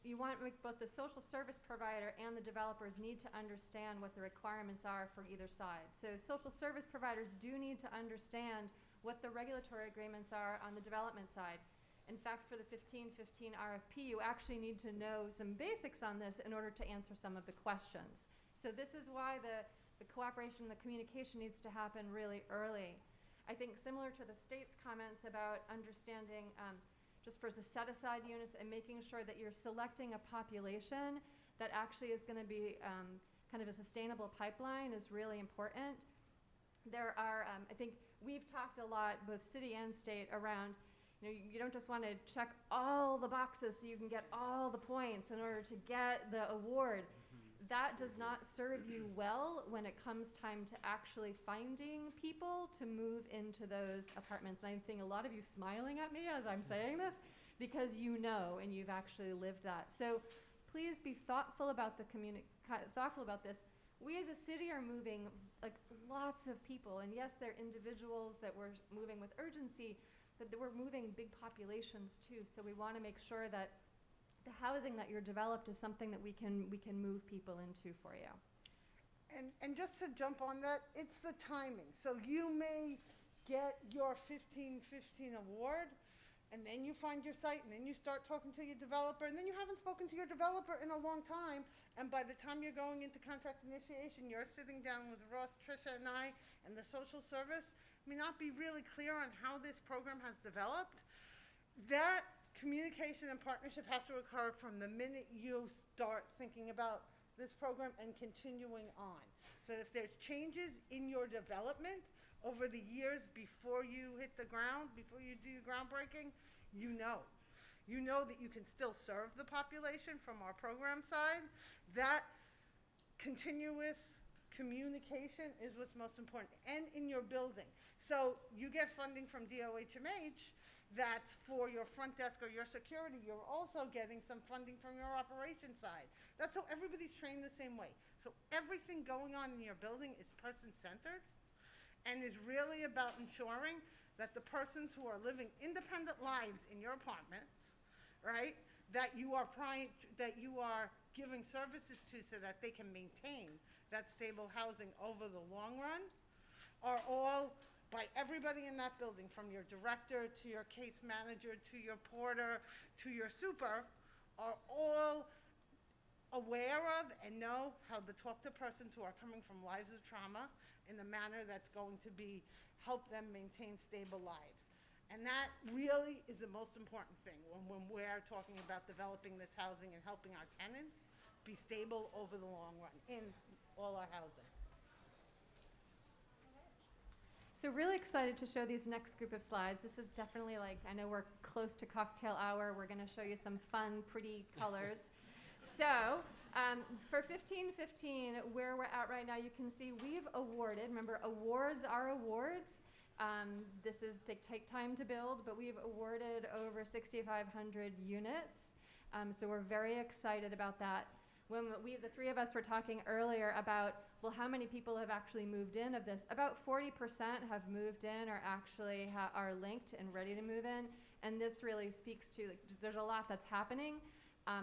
you want both the social service provider and the developers need to understand what the requirements are for either side. So social service providers do need to understand what the regulatory agreements are on the development side. In fact, for the 1515 RFP, you actually need to know some basics on this in order to answer some of the questions. So this is why the cooperation, the communication needs to happen really early. I think similar to the state's comments about understanding just for the set-aside units and making sure that you're selecting a population that actually is going to be kind of a sustainable pipeline is really important. There are, I think we've talked a lot, both city and state, around, you don't just want to check all the boxes so you can get all the points in order to get the award. That does not serve you well when it comes time to actually finding people to move into those apartments. And I'm seeing a lot of you smiling at me as I'm saying this because you know and you've actually lived that. So please be thoughtful about thoughtful about this. We as a city are moving like lots of people, and yes, they're individuals that we're moving with urgency, but we're moving big populations too. So we want to make sure that the housing that you're developed is something that we can move people into for you. And just to jump on that, it's the timing. So you may get your 1515 award, and then you find your site, and then you start talking to your developer, and then you haven't spoken to your developer in a long time, and by the time you're going into contract initiation, you're sitting down with Ross, Tricia, and I, and the social service, may not be really clear on how this program has developed. That communication and partnership has to occur from the minute you start thinking about this program and continuing on. So if there's changes in your development over the years before you hit the ground, before you do your groundbreaking, you know that you can still serve the population from our program side. That continuous communication is what's most important, and in your building. So you get funding from DOHMH, that's for your front desk or your security. You're also getting some funding from your operations side. That's how everybody's trained the same way. So everything going on in your building is person-centered and is really about ensuring that the persons who are living independent lives in your apartments, right, that you are giving services to so that they can maintain that stable housing over the long run, are all by everybody in that building, from your director to your case manager to your porter to your super, are all aware of and know how to talk to persons who are coming from lives of trauma in a manner that's going to help them maintain stable lives. And that really is the most important thing when we're talking about developing this housing and helping our tenants be stable over the long run in all our housing. So really excited to show these next group of slides. This is definitely I know we're close to cocktail hour. We're going to show you some fun, pretty colors. So for 1515, where we're at right now, you can see we've awarded, remember awards are awards. They take time to build, but we've awarded over 6,500 units. So we're very excited about that. When the three of us were talking earlier about, well, how many people have actually moved in of this? About 40% have moved in or actually are linked and ready to move in. And this really speaks to, there's a lot that's happening.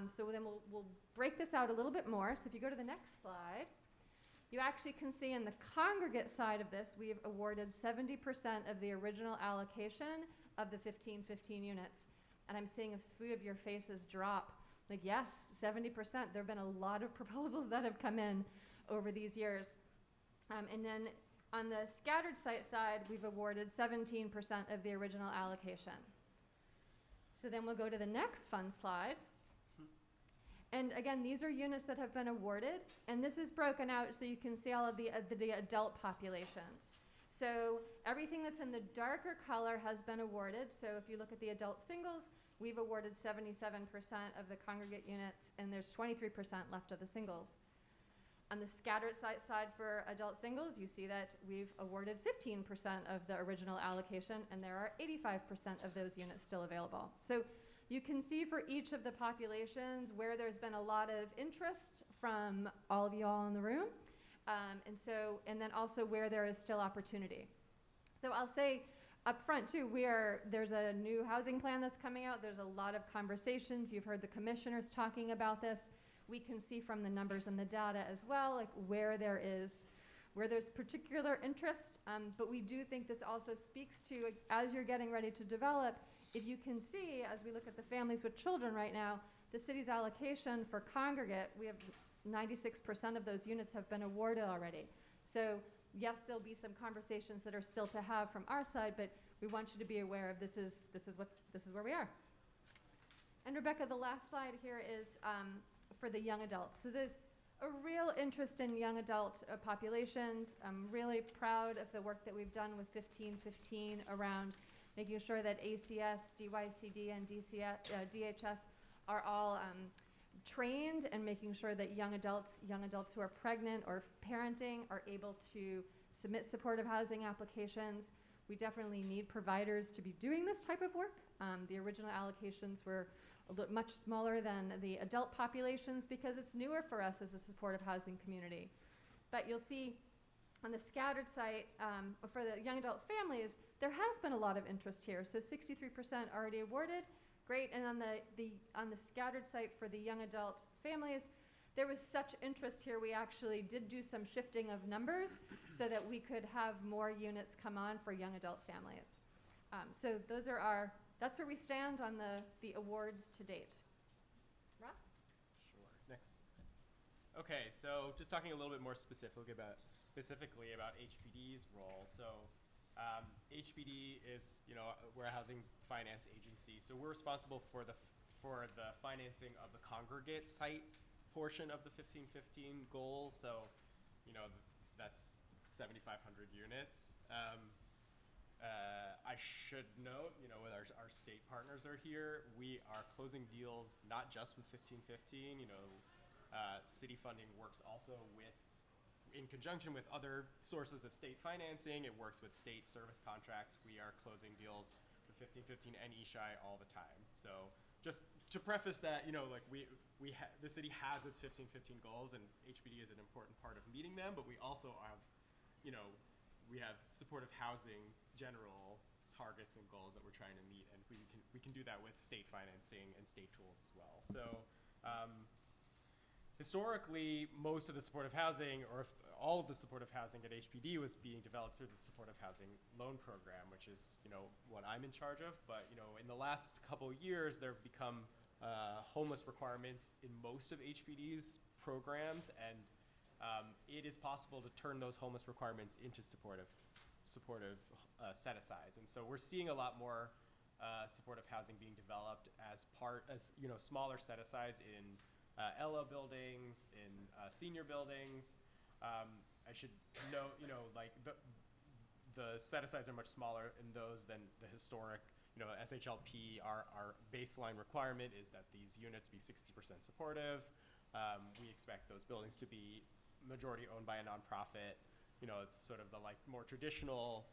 So then we'll break this out a little bit more. So if you go to the next slide, You actually can see in the congregate side of this, we've awarded 70% of the original allocation of the 1515 units. And I'm seeing a few of your faces drop. Like, yes, 70%. There have been a lot of proposals that have come in over these years. And then on the scattered site side, we've awarded 17% of the original allocation. So then we'll go to the next fun slide. And again, these are units that have been awarded, and this is broken out so you can see all of the adult populations. So everything that's in the darker color has been awarded. So if you look at the adult singles, we've awarded 77% of the congregate units, and there's 23% left of the singles. On the scattered side for adult singles, you see that we've awarded 15% of the original allocation, and there are 85% of those units still available. So you can see for each of the populations where there's been a lot of interest from all of you all in the room, and then also where there is still opportunity. So I'll say up front too, there's a new housing plan that's coming out. There's a lot of conversations. You've heard the commissioners talking about this. We can see from the numbers and the data as well, like where there's particular interest, but we do think this also speaks to, as you're getting ready to develop, if you can see, as we look at the families with children right now, the city's allocation for congregate, we have 96% of those units have been awarded already. So yes, there'll be some conversations that are still to have from our side, but we want you to be aware of this is where we are. And Rebecca, the last slide here is for the young adults. So there's a real interest in young adult populations. I'm really proud of the work that we've done with 1515 around making sure that ACS, DYCD, and DHS are all trained, and making sure that young adults who are pregnant or parenting are able to submit supportive housing applications. We definitely need providers to be doing this type of work. The original allocations were much smaller than the adult populations because it's newer for us as a supportive housing community. But you'll see on the scattered site, for the young adult families, there has been a lot of interest here. So 63% already awarded, great. And on the scattered site for the young adult families, there was such interest here, we actually did do some shifting of numbers so that we could have more units come on for young adult families. So that's where we stand on the awards to date. Ross? Sure. Next. Okay, so just talking a little bit more specifically about HPD's role. So HPD is, we're a housing finance agency, so we're responsible for the financing of the congregate site portion of the 1515 goals. So, that's 7,500 units. I should note, with our state partners are here, we are closing deals not just with 1515. City funding works also in conjunction with other sources of state financing. It works with state service contracts. We are closing deals with 1515 and ESSHI all the time. So just to preface that, the city has its 1515 goals, and HPD is an important part of meeting them, but we also have, we have supportive housing general targets and goals that we're trying to meet, and we can do that with state financing and state tools as well. So historically, most of the supportive housing, or all of the supportive housing at HPD, was being developed through the supportive housing loan program, which is what I'm in charge of. But in the last couple of years, there have become homeless requirements in most of HPD's programs, and it is possible to turn those homeless requirements into supportive set-asides. And so we're seeing a lot more supportive housing being developed as smaller set-asides in ELA buildings, in senior buildings. I should note, the set-asides are much smaller in those than the historic, SHLP. Our baseline requirement is that these units be 60% supportive. We expect those buildings to be majority owned by a nonprofit. It's sort of the more traditional,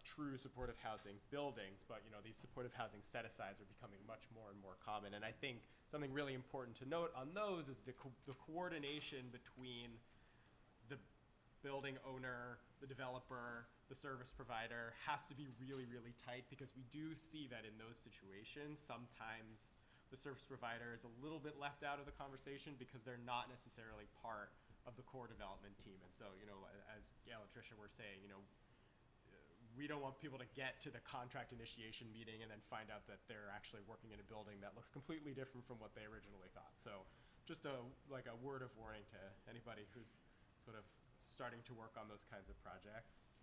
true supportive housing buildings, but these supportive housing set-asides are becoming much more and more common. And I think something really important to note on those is the coordination between the building owner, the developer, the service provider has to be really, really tight, because we do see that in those situations, sometimes the service provider is a little bit left out of the conversation because they're not necessarily part of the core development team. And so, you know, as Gail and Tricia were saying, you know, we don't want people to get to the contract initiation meeting and then find out that they're actually working in a building that looks completely different from what they originally thought. So just a word of warning to anybody who's sort of starting to work on those kinds of projects.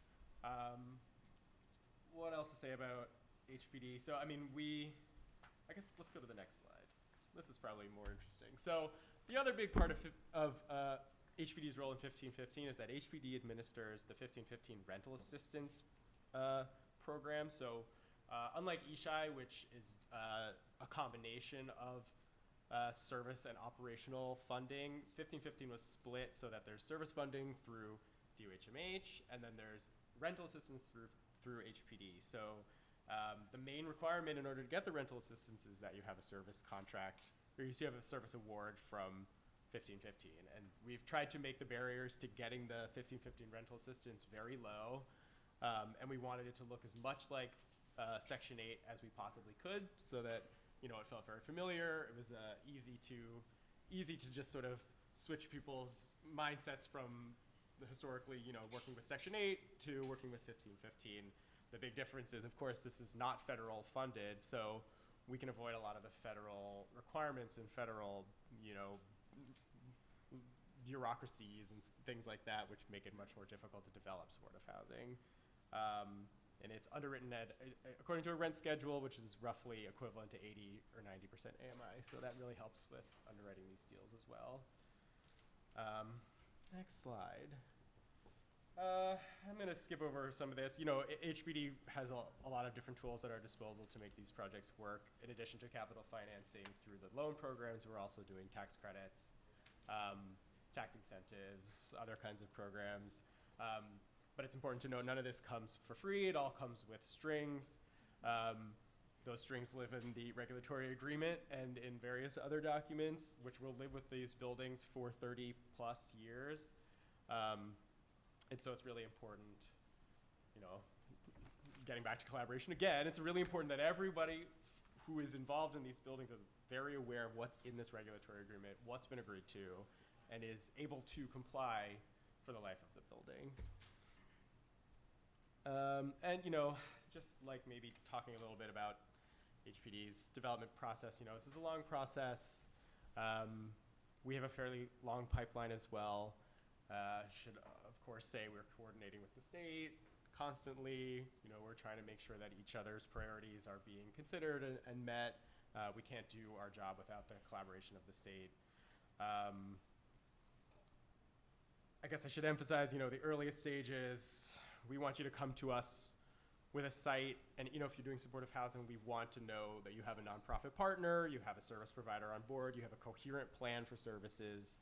What else to say about HPD? So, I mean, I guess let's go to the next slide. This is probably more interesting. So the other big part of HPD's role in 1515 is that HPD administers the 1515 rental assistance program. So unlike ESSHI, which is a combination of service and operational funding, 1515 was split so that there's service funding through DOHMH, and then there's rental assistance through HPD. So the main requirement in order to get the rental assistance is that you have a service contract, or you have a service award from 1515. And we've tried to make the barriers to getting the 1515 rental assistance very low. And we wanted it to look as much like Section 8 as we possibly could, so that, you know, it felt very familiar. It was easy to just sort of switch people's mindsets from the historically, you know, working with Section 8 to working with 1515. The big difference is, of course, this is not federal funded, so we can avoid a lot of the federal requirements and federal, you know, bureaucracies and things like that, which make it much more difficult to develop supportive housing. And it's underwritten according to a rent schedule, which is roughly equivalent to 80 or 90% AMI. So that really helps with underwriting these deals as well. Next slide. I'm going to skip over some of this. You know, HPD has a lot of different tools at our disposal to make these projects work. In addition to capital financing through the loan programs, we're also doing tax credits, tax incentives, other kinds of programs. But it's important to note none of this comes for free. It all comes with strings. Those strings live in the regulatory agreement and in various other documents, which will live with these buildings for 30 plus years. And so it's really important, you know, getting back to collaboration again, it's really important that everybody who is involved in these buildings is very aware of what's in this regulatory agreement, what's been agreed to, and is able to comply for the life of the building. And, you know, just like maybe talking a little bit about HPD's development process, you know, this is a long process. We have a fairly long pipeline as well. Should, of course, say we're coordinating with the state constantly. You know, we're trying to make sure that each other's priorities are being considered and met. We can't do our job without the collaboration of the state. I guess I should emphasize, you know, the earliest stages, we want you to come to us with a site, and, you know, if you're doing supportive housing, we want to know that you have a nonprofit partner, you have a service provider on board, you have a coherent plan for services,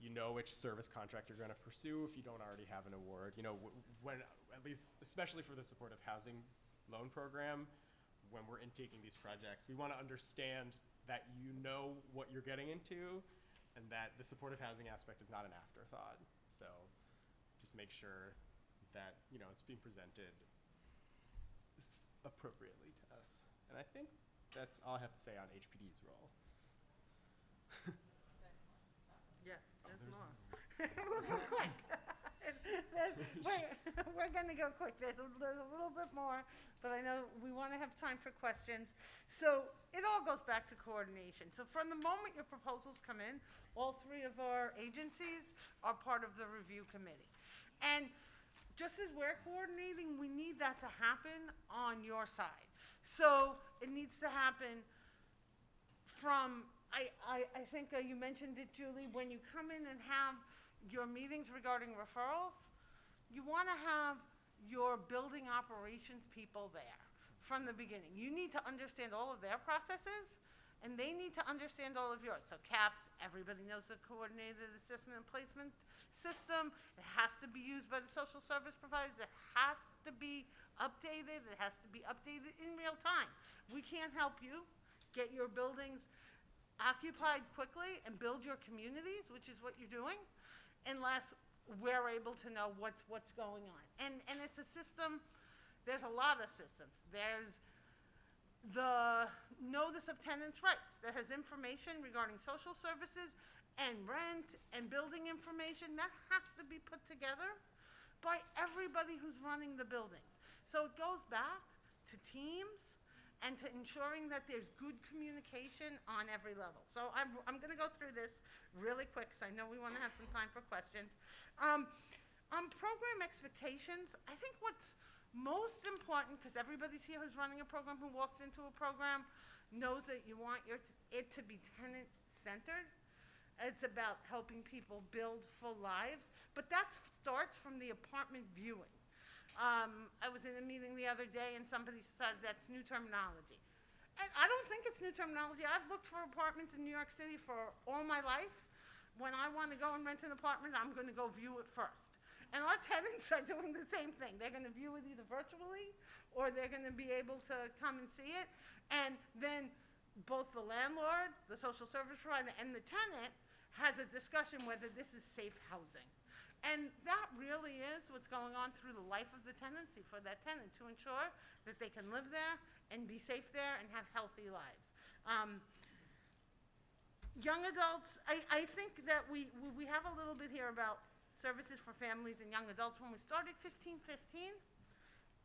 you know which service contract you're going to pursue if you don't already have an award. You know, when, at least, especially for the supportive housing loan program, when we're intaking these projects, we want to understand that you know what you're getting into and that the supportive housing aspect is not an afterthought. So just make sure that, you know, it's being presented appropriately to us. And I think that's all I have to say on HPD's role. Yes, there's more. We'll go quick. We're going to go quick. There's a little bit more, but I know we want to have time for questions. So it all goes back to coordination. So from the moment your proposals come in, all three of our agencies are part of the review committee. And just as we're coordinating, we need that to happen on your side. So it needs to happen from, I think you mentioned it, Julie, when you come in and have your meetings regarding referrals, you want to have your building operations people there from the beginning. You need to understand all of their processes, and they need to understand all of yours. So CAPS, everybody knows the coordinated assessment and placement system. It has to be used by the social service providers. It has to be updated. It has to be updated in real time. We can't help you get your buildings occupied quickly and build your communities, which is what you're doing, unless we're able to know what's going on. And it's a system, there's a lot of systems. There's the notice of tenants' rights that has information regarding social services and rent and building information. That has to be put together by everybody who's running the building. So it goes back to teams and to ensuring that there's good communication on every level. So I'm going to go through this really quick because I know we want to have some time for questions. On program expectations, I think what's most important, because everybody here who's running a program, who walks into a program, knows that you want it to be tenant-centered. It's about helping people build full lives, but that starts from the apartment viewing. I was in a meeting the other day and somebody said that's new terminology. And I don't think it's new terminology. I've looked for apartments in New York City for all my life. When I want to go and rent an apartment, I'm going to go view it first. And our tenants are doing the same thing. They're going to view it either virtually or they're going to be able to come and see it. And then both the landlord, the social service provider, and the tenant has a discussion whether this is safe housing. And that really is what's going on through the life of the tenancy for that tenant, to ensure that they can live there and be safe there and have healthy lives. Young adults, I think that we have a little bit here about services for families and young adults. When we started 1515,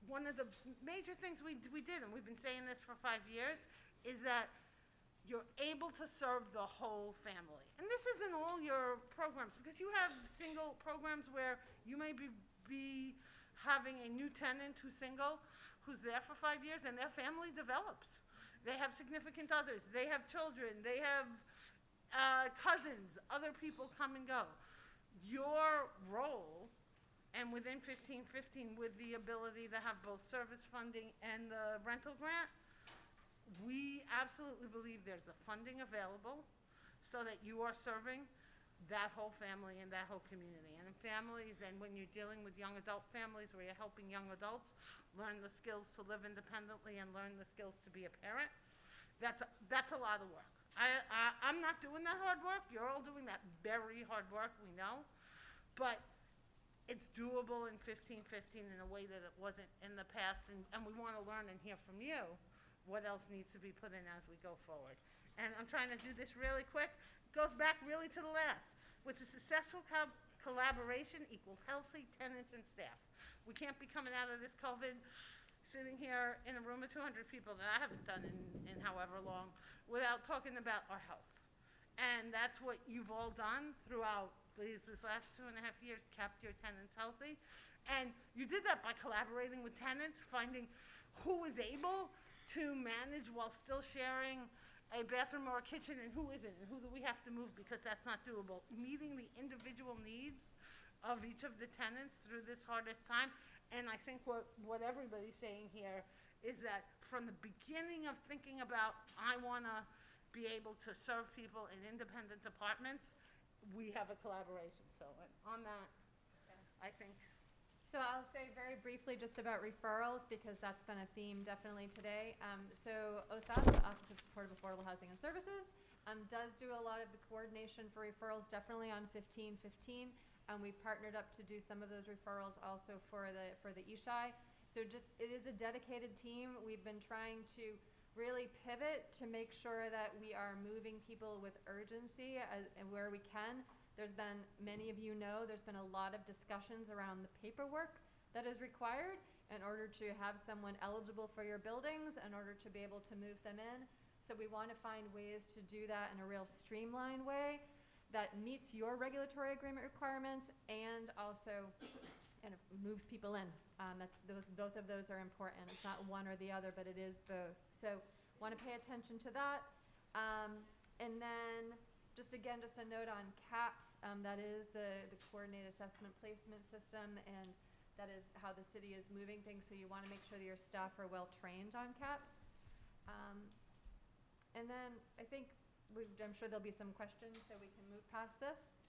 one of the major things we did, and we've been saying this for 5 years, is that you're able to serve the whole family. And this isn't all your programs, because you have single programs where you may be having a new tenant who's single, who's there for 5 years, and their family develops. They have significant others. They have children. They have cousins. Other people come and go. Your role, and within 1515, with the ability to have both service funding and the rental grant, we absolutely believe there's a funding available so that you are serving that whole family and that whole community. And in families, and when you're dealing with young adult families where you're helping young adults learn the skills to live independently and learn the skills to be a parent, that's a lot of work. I'm not doing that hard work. You're all doing that very hard work, we know. But it's doable in 1515 in a way that it wasn't in the past. And we want to learn and hear from you what else needs to be put in as we go forward. And I'm trying to do this really quick. It goes back really to the last. With a successful collaboration equals healthy tenants and staff. We can't be coming out of this COVID sitting here in a room of 200 people that I haven't done in however long without talking about our health. And that's what you've all done throughout this last 2.5 years, kept your tenants healthy. And you did that by collaborating with tenants, finding who is able to manage while still sharing a bathroom or a kitchen, and who isn't, and who do we have to move because that's not doable. Meeting the individual needs of each of the tenants through this hardest time. And I think what everybody's saying here is that from the beginning of thinking about, I want to be able to serve people in independent apartments, we have a collaboration. So on that, I think. So I'll say very briefly just about referrals, because that's been a theme definitely today. So OSAS, the Office of Support of Affordable Housing and Services, does do a lot of the coordination for referrals, definitely on 1515. We've partnered up to do some of those referrals also for the ESSHI. So just, it is a dedicated team. We've been trying to really pivot to make sure that we are moving people with urgency and where we can. There's been, many of you know, there's been a lot of discussions around the paperwork that is required in order to have someone eligible for your buildings, in order to be able to move them in. So we want to find ways to do that in a real streamlined way that meets your regulatory agreement requirements and also and moves people in. Both of those are important. It's not one or the other, but it is both. So want to pay attention to that. And then just a note on CAPS. That is the Coordinated Assessment Placement System, and that is how the city is moving things. So you want to make sure that your staff are well trained on CAPS. And then I think I'm sure there'll be some questions, so we can move past this.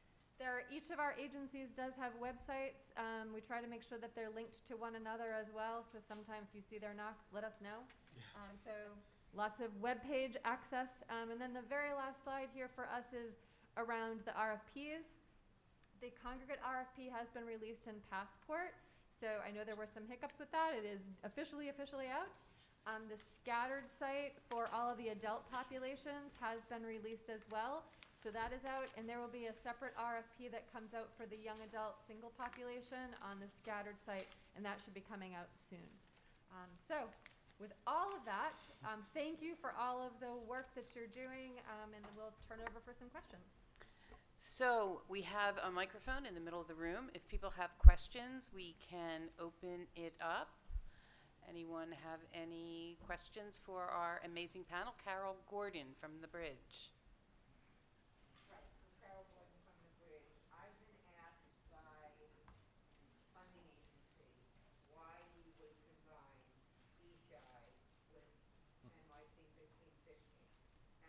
Each of our agencies does have websites. We try to make sure that they're linked to one another as well. So sometime if you see their knock, let us know. So lots of web page access. And then the very last slide here for us is around the RFPs. The congregate RFP has been released in Passport. So I know there were some hiccups with that. It is officially out. The scattered site for all of the adult populations has been released as well. So that is out, and there will be a separate RFP that comes out for the young adult single population on the scattered site, and that should be coming out soon. So with all of that, thank you for all of the work that you're doing, and we'll turn it over for some questions. So we have a microphone in the middle of the room. If people have questions, we can open it up. Anyone have any questions for our amazing panel? Carol Gordon from the Bridge. Right, I'm Carol Gordon from the Bridge. I've been asked by funding agency why we would combine ESSHI with NYC 1515.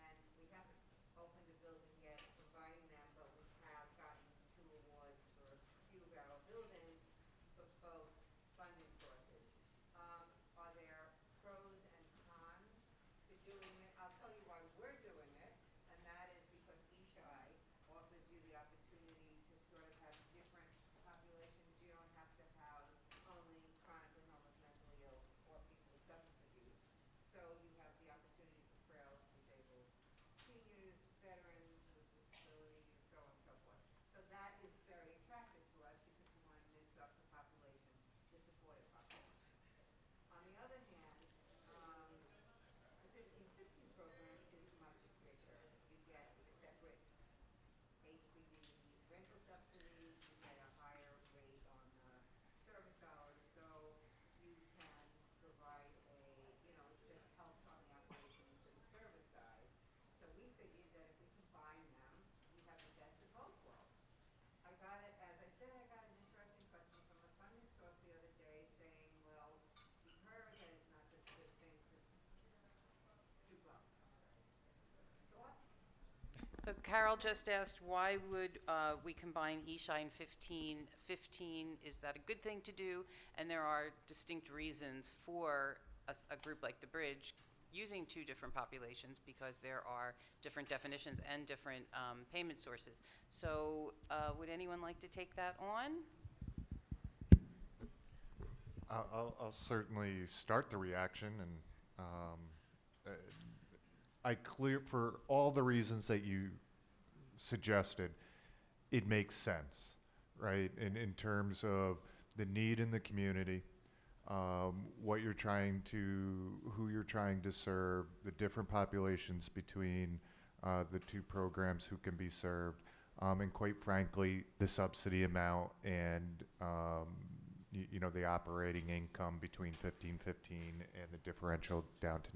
And we haven't opened a building yet combining them, but we have gotten 2 awards for a few of our buildings for both funding sources. Are there pros and cons to doing it? I'll tell you why we're doing it, and that is because ESSHI offers you the opportunity to sort of have different populations. You don't have to house only chronically homeless, mentally ill, or people with substance abuse. So you have the opportunity for frail, disabled seniors, veterans with disabilities, so on and so forth. So that is very attractive to us because we want to mix up the population, the supported population. On the other hand, the 1515 program is much richer. You get a separate HPD rental subsidy, you get a higher rate on service hours, so you can provide it just helps on the operations and the service side. So we figured that if we combine them, we have the best of both worlds. As I said, I got an interesting question from a funding source the other day saying, well, we've heard that it's not such a good thing to do both. Thoughts? So Carol just asked, why would we combine ESSHI and 1515? Is that a good thing to do? And there are distinct reasons for a group like the Bridge using 2 different populations because there are different definitions and different payment sources. So would anyone like to take that on? I'll certainly start the reaction, and for all the reasons that you suggested, it makes sense, right? In terms of the need in the community, who you're trying to serve, the different populations between the 2 programs who can be served, and quite frankly, the subsidy amount and the operating income between 1515 and the differential down to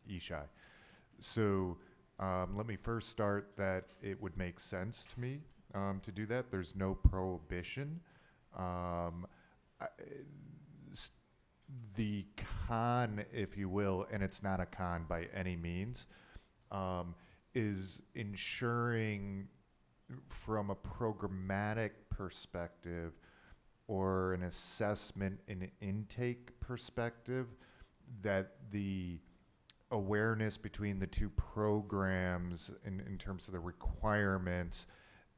ESSHI. So let me first start that it would make sense to me to do that. There's no prohibition. The con, if you will, and it's not a con by any means, is ensuring from a programmatic perspective or an assessment and intake perspective that the awareness between the 2 programs in terms of the requirements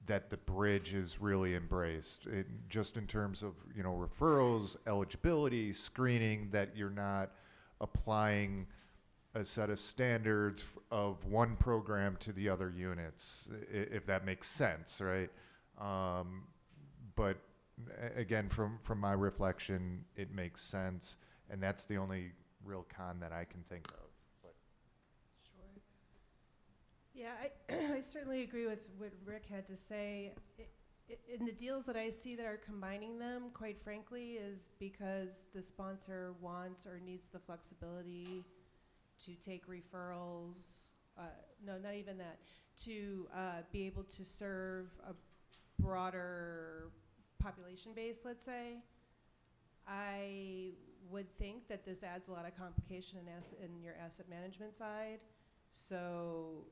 that the Bridge is really embraced. Just in terms of referrals, eligibility, screening, that you're not applying a set of standards of one program to the other units, if that makes sense, right? But again, from my reflection, it makes sense, and that's the only real con that I can think of. Sure. Yeah, I certainly agree with what Rick had to say. In the deals that I see that are combining them, quite frankly, is because the sponsor wants or needs the flexibility to take referrals. No, not even that. To be able to serve a broader population base, let's say. I would think that this adds a lot of complication in your asset management side. So,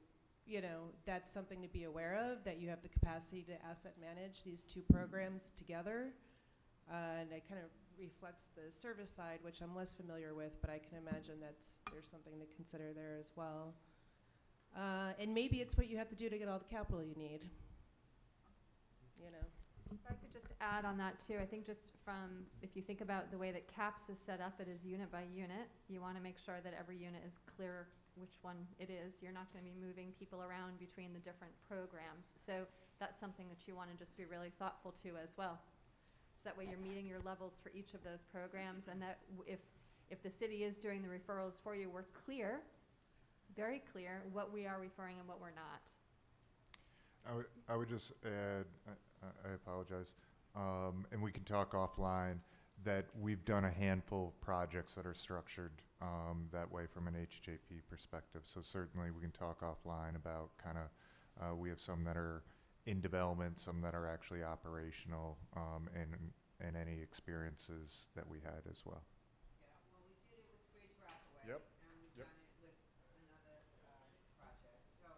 that's something to be aware of, that you have the capacity to asset manage these 2 programs together. And it kind of reflects the service side, which I'm less familiar with, but I can imagine there's something to consider there as well. And maybe it's what you have to do to get all the capital you need. If I could just add on that too, I think just from, if you think about the way that CAPS is set up, it is unit by unit. You want to make sure that every unit is clear which one it is. You're not going to be moving people around between the different programs. So that's something that you want to just be really thoughtful to as well. So that way you're meeting your levels for each of those programs, and that if the city is doing the referrals for you, we're clear, very clear, what we are referring and what we're not. I would just add, I apologize, and we can talk offline, that we've done a handful of projects that are structured that way from an HJP perspective. So certainly we can talk offline about kind of, we have some that are in development, some that are actually operational, and any experiences that we had as well. Yeah, well, we did it with Bridge Rockaway. Yep. And we've Yep. done it with another project. So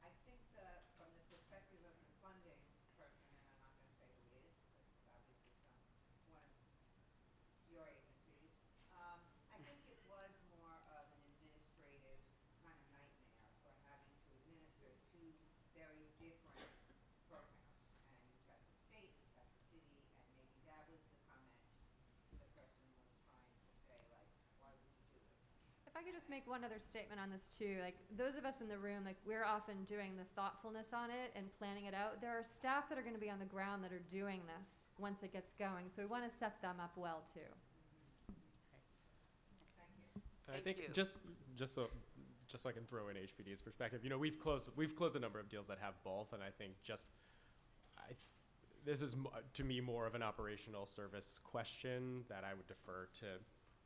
I think that from the perspective of the funding person, and I'm not going to say who it is, because it's obviously one of your agencies, I think it was more of an administrative kind of nightmare for having to administer two very different programs. And you've got the state, you've got the city, and maybe that was the comment the person was trying to say, like, why would you do it? If I could just make one other statement on this too, like those of us in the room, like we're often doing the thoughtfulness on it and planning it out. There are staff that are going to be on the ground that are doing this once it gets going, so we want to set them up well too. Thank you. And I Thank think you. just so I can throw in HPD's perspective, you know, we've closed a number of deals that have both, and I think this is to me more of an operational service question that I would defer to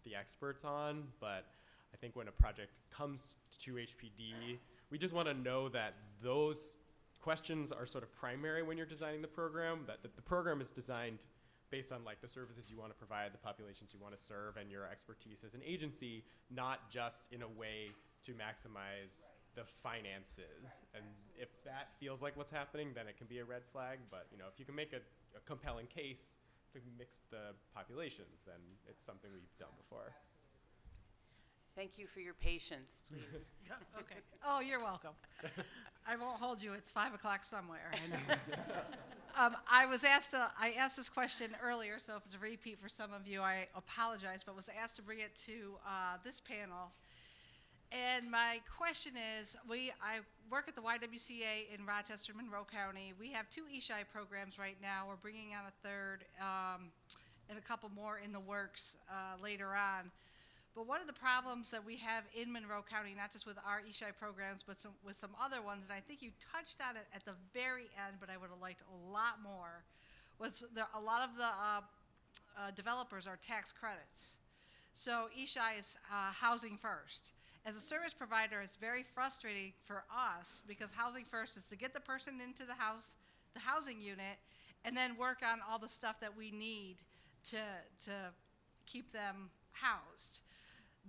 the experts on. But I think when a project comes to HPD, we just want to know that those questions are sort of primary when you're designing the program, that the program is designed based on like the services you want to provide, the populations you want to serve, and your expertise as an agency, not just in a way to maximize the finances. And if that feels like what's happening, then it can be a red flag. But you know, if you can make a compelling case to mix the populations, then it's something we've done before. Thank you for your patience, please. Okay. Oh, you're welcome. I won't hold you. It's 5 o'clock somewhere. I know. I asked this question earlier, so if it's a repeat for some of you, I apologize, but was asked to bring it to this panel. And my question is, I work at the YWCA in Rochester, Monroe County. We have 2 ESSHI programs right now. We're bringing on a third and a couple more in the works later on. But one of the problems that we have in Monroe County, not just with our ESSHI programs, but with some other ones, and I think you touched on it at the very end, but I would have liked a lot more, was a lot of the developers are tax credits. So ESSHI is housing first. As a service provider, it's very frustrating for us because housing first is to get the person into the housing unit, and then work on all the stuff that we need to keep them housed.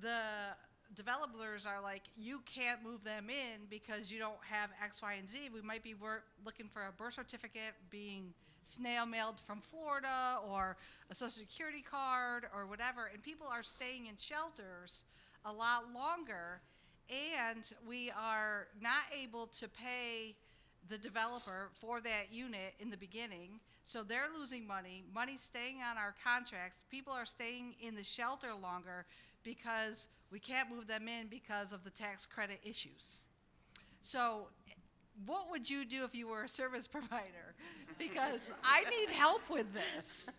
The developers are like, you can't move them in because you don't have X, Y, and Z. We might be looking for a birth certificate being snail mailed from Florida, or a social security card, or whatever, and people are staying in shelters a lot longer, and we are not able to pay the developer for that unit in the beginning, so they're losing money staying on our contracts. People are staying in the shelter longer because we can't move them in because of the tax credit issues. So what would you do if you were a service provider? Because I need help with this.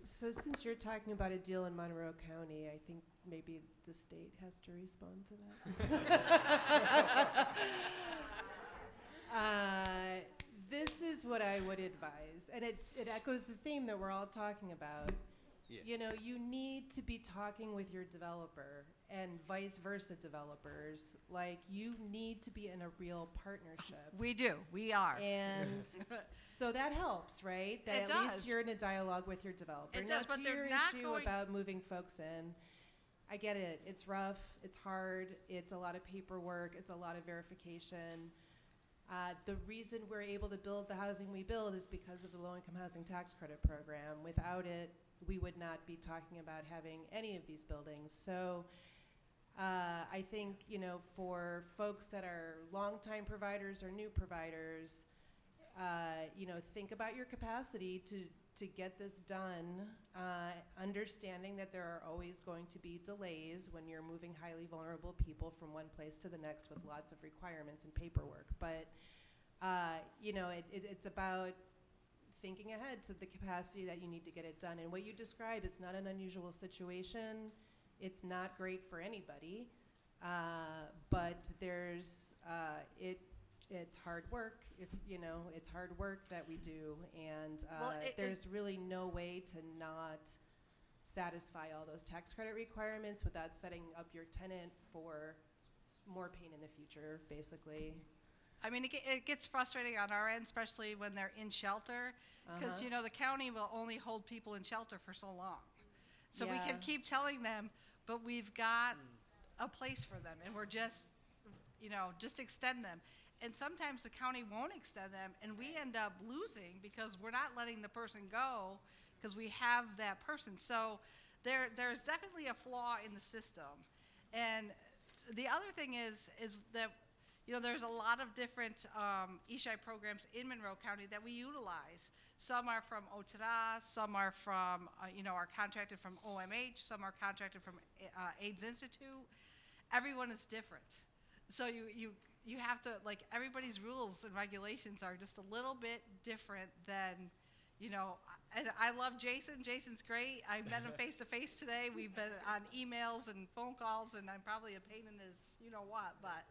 So since you're talking about a deal in Monroe County, I think maybe the state has to respond to that. This is what I would advise, and it echoes the theme that we're all talking about. Yeah. You know, you need to be talking with your developer and vice versa developers. Like, you need to be in a real partnership. We do. We are. And so that helps, right? That It at least does. you're in a dialogue with your developer. It Now, does, but to they're your not issue going- about moving folks in, I get it. It's rough. It's hard. It's a lot of paperwork. It's a lot of verification. The reason we're able to build the housing we build is because of the low-income housing tax credit program. Without it, we would not be talking about having any of these buildings. So I think, for folks that are longtime providers or new providers, think about your capacity to get this done, understanding that there are always going to be delays when you're moving highly vulnerable people from one place to the next with lots of requirements and paperwork. But, it's about thinking ahead to the capacity that you need to get it done. And what you describe is not an unusual situation. It's not great for anybody, but there's it's hard work. It's hard work that we do, and there's really no way to not satisfy all those tax credit requirements without setting up your tenant for more pain in the future, basically. I mean, it gets frustrating on our end, especially when they're in shelter, because, the county will only hold people in shelter for so long. So we can keep telling them, but we've got a place for them, and we're just extend them. And sometimes the county won't extend them, and we end up losing because we're not letting the person go because we have that person. So there's definitely a flaw in the system. And the other thing is that there's a lot of different ESSHI programs in Monroe County that we utilize. Some are from OTRA, some are from, are contracted from OMH, some are contracted from AIDS Institute. Everyone is different. So you have to, everybody's rules and regulations are just a little bit different than, and I love Jason. Jason's great. I met him face to face today. We've been on emails and phone calls, and I'm probably a pain in his what, but.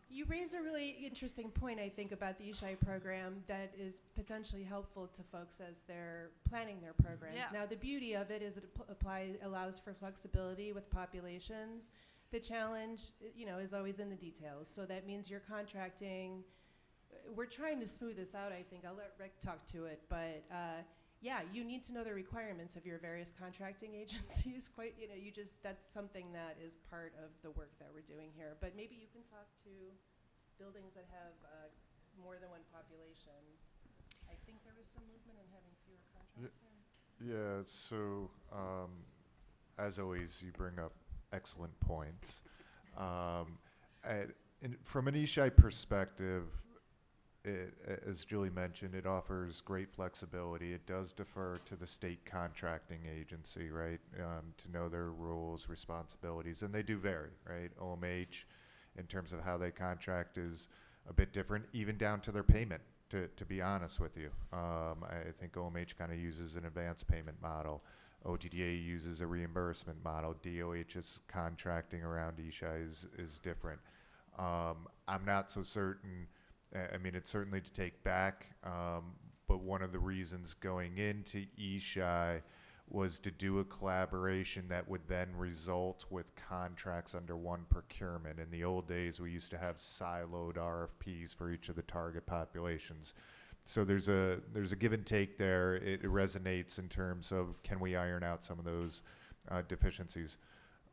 You raise a really interesting point, I think, about the ESSHI program that is potentially helpful to folks as they're planning their programs. Yeah. Now, the beauty of it is it allows for flexibility with populations. The challenge, is always in the details. So that means you're contracting. We're trying to smooth this out, I think. I'll let Rick talk to it, but you need to know the requirements of your various contracting agencies. That's something that is part of the work that we're doing here. But maybe you can talk to buildings that have more than one population. I think there was some movement in having fewer contracts in. Yeah, so as always, you bring up excellent points. From an ESSHI perspective, as Julie mentioned, it offers great flexibility. It does defer to the state contracting agency, right, to know their rules, responsibilities, and they do vary, right? OMH, in terms of how they contract, is a bit different, even down to their payment, to be honest with you. I think OMH kind of uses an advance payment model. OTDA uses a reimbursement model. DOH's contracting around ESSHI is different. I'm not so certain. I mean, it's certainly to take back, but one of the reasons going into ESSHI was to do a collaboration that would then result with contracts under one procurement. In the old days, we used to have siloed RFPs for each of the target populations. So there's a give and take there. It resonates in terms of, can we iron out some of those deficiencies?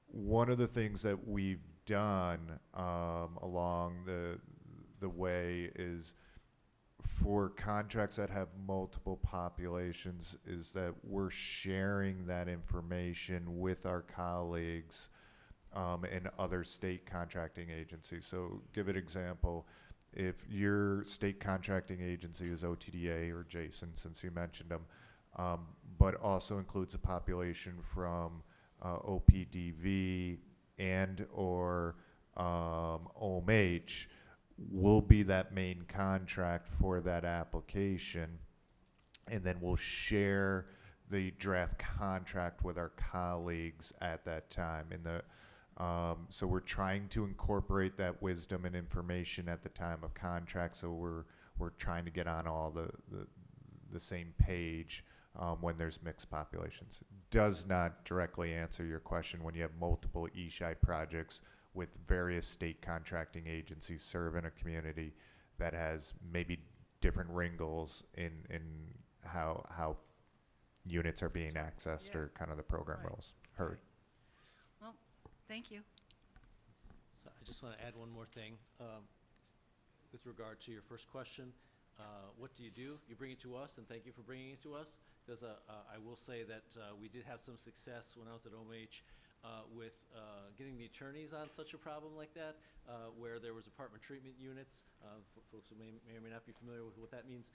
One of the things that we've done along the way is, for contracts that have multiple populations, is that we're sharing that information with our colleagues and other state contracting agencies. So give an example. If your state contracting agency is OTDA or Jason, since you mentioned them, but also includes a population from OPDV and or OMH, will be that main contract for that application, and then we'll share the draft contract with our colleagues at that time. So we're trying to incorporate that wisdom and information at the time of contract. So we're trying to get on all the same page when there's mixed populations. Does not directly answer your question when you have multiple ESSHI projects with various state contracting agencies serving a community that has maybe different wrinkles in how units are being accessed, or kind of the program rules. Heard. Well, thank you. So I just want to add one more thing with regard to your first question. What do? You bring it to us, and thank you for bringing it to us, because I will say that we did have some success when I was at OMH with getting the attorneys on such a problem like that, where there was apartment treatment units. Folks who may or may not be familiar with what that means.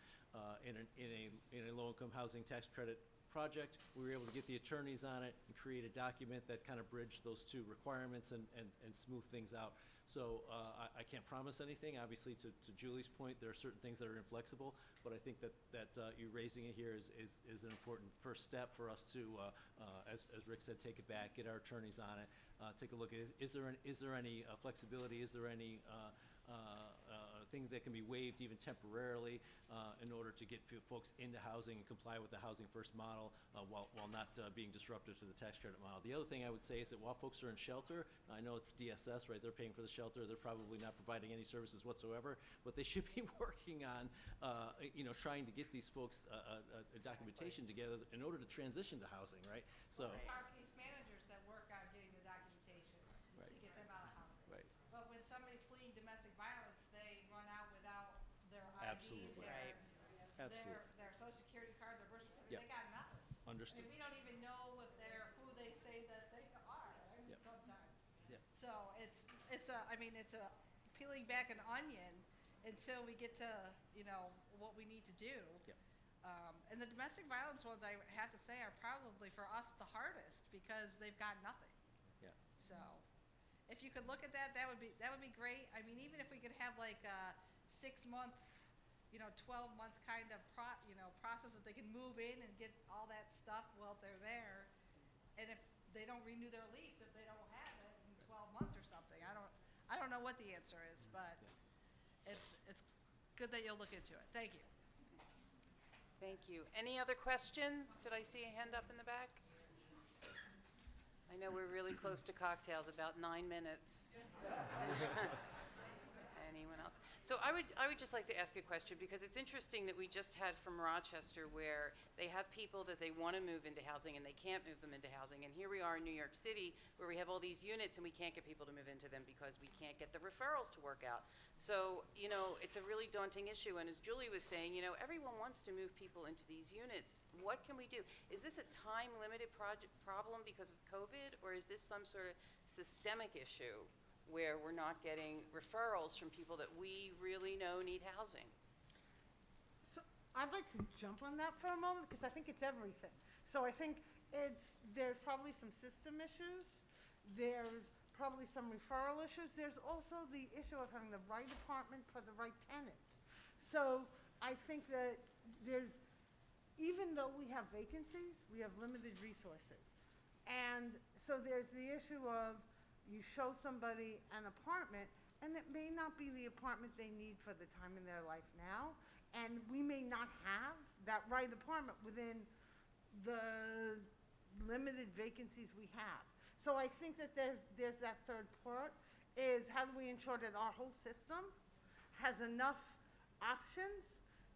In a low-income housing tax credit project, we were able to get the attorneys on it and create a document that kind of bridged those two requirements and smooth things out. So I can't promise anything. Obviously, to Julie's point, there are certain things that are inflexible, but I think that you raising it here is an important first step for us to, as Rick said, take it back, get our attorneys on it, take a look at, is there any flexibility, is there any things that can be waived even temporarily in order to get folks into housing and comply with the housing first model while not being disruptive to the tax credit model. The other thing I would say is that while folks are in shelter, I know it's DSS, right? They're paying for the shelter. They're probably not providing any services whatsoever, but they should be working on, trying to get these folks a documentation together in order to transition to housing, right? So. It's our case managers that work on getting the documentation Right. to get them out of housing. Right. But when somebody's fleeing domestic violence, they run out without their ID, Absolutely. Right. Absolutely. their social security card, their birth certificate. Yep. They got nothing. I Understood. mean, we don't even know if they're who they say that they are. I mean, Yep. sometimes. Yep. So it's a peeling back an onion until we get to what we need to do. Yep. And the domestic violence ones, I have to say, are probably for us the hardest because they've got nothing. Yeah. So, if you could look at that, that would be great. I mean, even if we could have like a 6-month, 12-month kind of process that they can move in and get all that stuff while they're there, and if they don't renew their lease, if they don't have it in 12 months or something, I don't know what the answer is, but it's good that you'll look into it. Thank you. Thank you. Any other questions? Did I see a hand up in the back? I know we're really close to cocktails, about 9 minutes. Anyone else? So I would just like to ask a question, because it's interesting that we just had from Rochester where they have people that they want to move into housing and they can't move them into housing. And here we are in New York City where we have all these units and we can't get people to move into them because we can't get the referrals to work out. So, it's a really daunting issue. And as Julie was saying, everyone wants to move people into these units. What can we do? Is this a time-limited problem because of COVID, or is this some sort of systemic issue where we're not getting referrals from people that we really know need housing? So I'd like to jump on that for a moment because I think it's everything. So I think there's probably some system issues. There's probably some referral issues. There's also the issue of having the right apartment for the right tenant. So I think that even though we have vacancies, we have limited resources. And so there's the issue of you show somebody an apartment, and it may not be the apartment they need for the time in their life now, and we may not have that right apartment within the limited vacancies we have. So I think that there's that third part, is how do we ensure that our whole system has enough options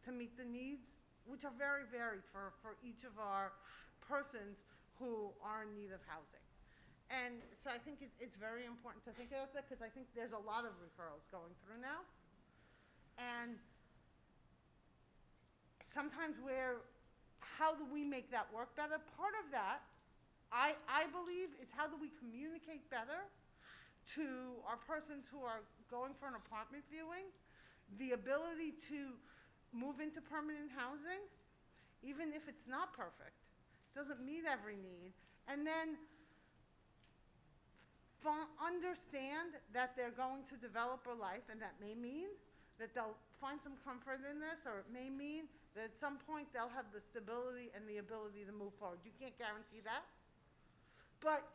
to meet the needs, which are very varied for each of our persons who are in need of housing. And so I think it's very important to think about that, because I think there's a lot of referrals going through now. And sometimes how do we make that work better? Part of that, I believe, is how do we communicate better to our persons who are going for an apartment viewing, the ability to move into permanent housing, even if it's not perfect, doesn't meet every need, and then understand that they're going to develop a life, and that may mean that they'll find some comfort in this, or it may mean that at some point they'll have the stability and the ability to move forward. You can't guarantee that. But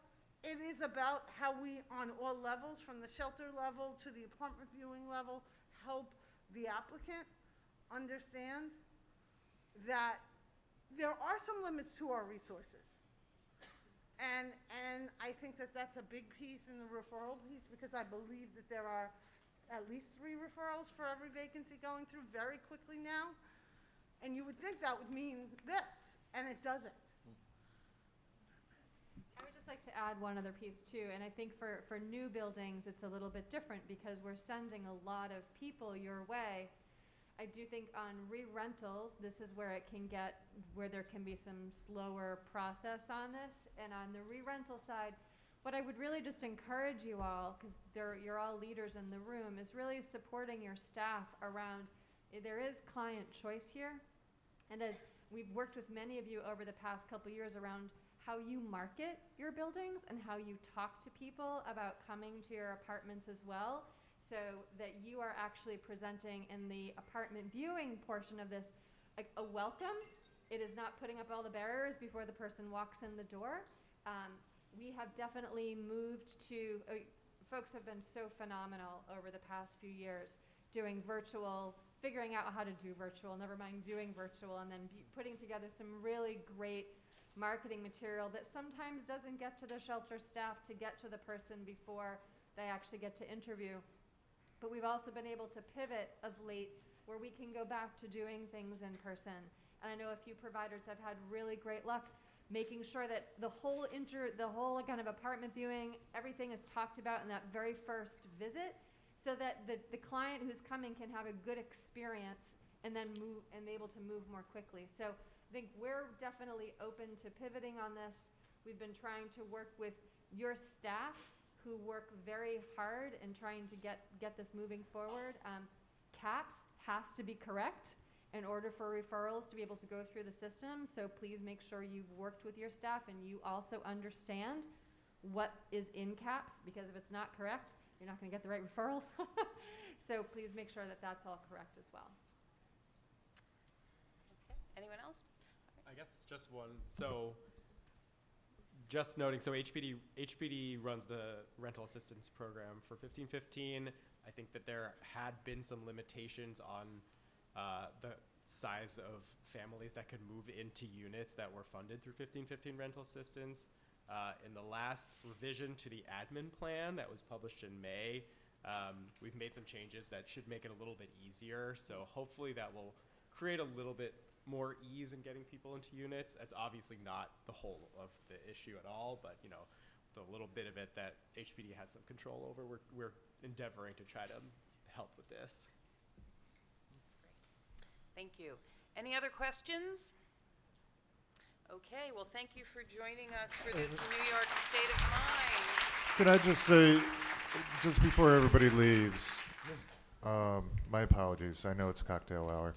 it is about how we, on all levels, from the shelter level to the apartment viewing level, help the applicant understand that there are some limits to our resources. And I think that that's a big piece in the referral piece, because I believe that there are at least 3 referrals for every vacancy going through very quickly now. And you would think that would mean this, and it doesn't. I would just like to add one other piece too, and I think for new buildings, it's a little bit different because we're sending a lot of people your way. I do think on re-rentals, this is where there can be some slower process on this. And on the re-rental side, what I would really just encourage you all, because you're all leaders in the room, is really supporting your staff around, there is client choice here. And as we've worked with many of you over the past couple years around how you market your buildings and how you talk to people about coming to your apartments as well, so that you are actually presenting in the apartment viewing portion of this a welcome. It is not putting up all the barriers before the person walks in the door. We have definitely moved to, folks have been so phenomenal over the past few years doing virtual, figuring out how to do virtual, never mind doing virtual, and then putting together some really great marketing material that sometimes doesn't get to the shelter staff to get to the person before they actually get to interview. But we've also been able to pivot of late where we can go back to doing things in person. And I know a few providers have had really great luck making sure that the whole kind of apartment viewing, everything is talked about in that very first visit, so that the client who's coming can have a good experience and then move and be able to move more quickly. So I think we're definitely open to pivoting on this. We've been trying to work with your staff who work very hard in trying to get this moving forward. CAPS has to be correct in order for referrals to be able to go through the system. So please make sure you've worked with your staff and you also understand what is in CAPS, because if it's not correct, you're not going to get the right referrals. So please make sure that that's all correct as well. Okay. Anyone else? I guess just one. So just noting, so HPD runs the rental assistance program for 1515. I think that there had been some limitations on the size of families that could move into units that were funded through 1515 rental assistance. In the last revision to the admin plan that was published in May, we've made some changes that should make it a little bit easier. So hopefully that will create a little bit more ease in getting people into units. It's obviously not the whole of the issue at all, but you know, the little bit of it that HPD has some control over, we're endeavoring to try to help with this. Thank you. Any other questions? Okay, well, thank you for joining us for this New York State of Mind. Could I just say, just before everybody leaves, my apologies. I know it's cocktail hour.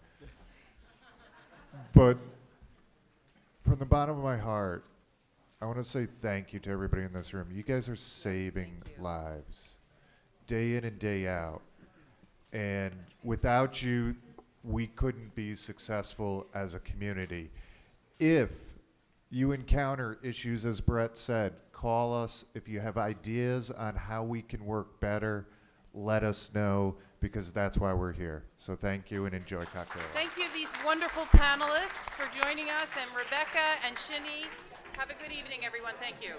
But from the bottom of my heart, I want to say thank you to everybody in this room. You guys are saving lives day in and day out. And without you, we couldn't be successful as a community. If you encounter issues, as Brett said, call us. If you have ideas on how we can work better, let us know, because that's why we're here. So thank you and enjoy cocktail hour. Thank you, these wonderful panelists, for joining us, and Rebecca and Shinny. Have a good evening, everyone. Thank you.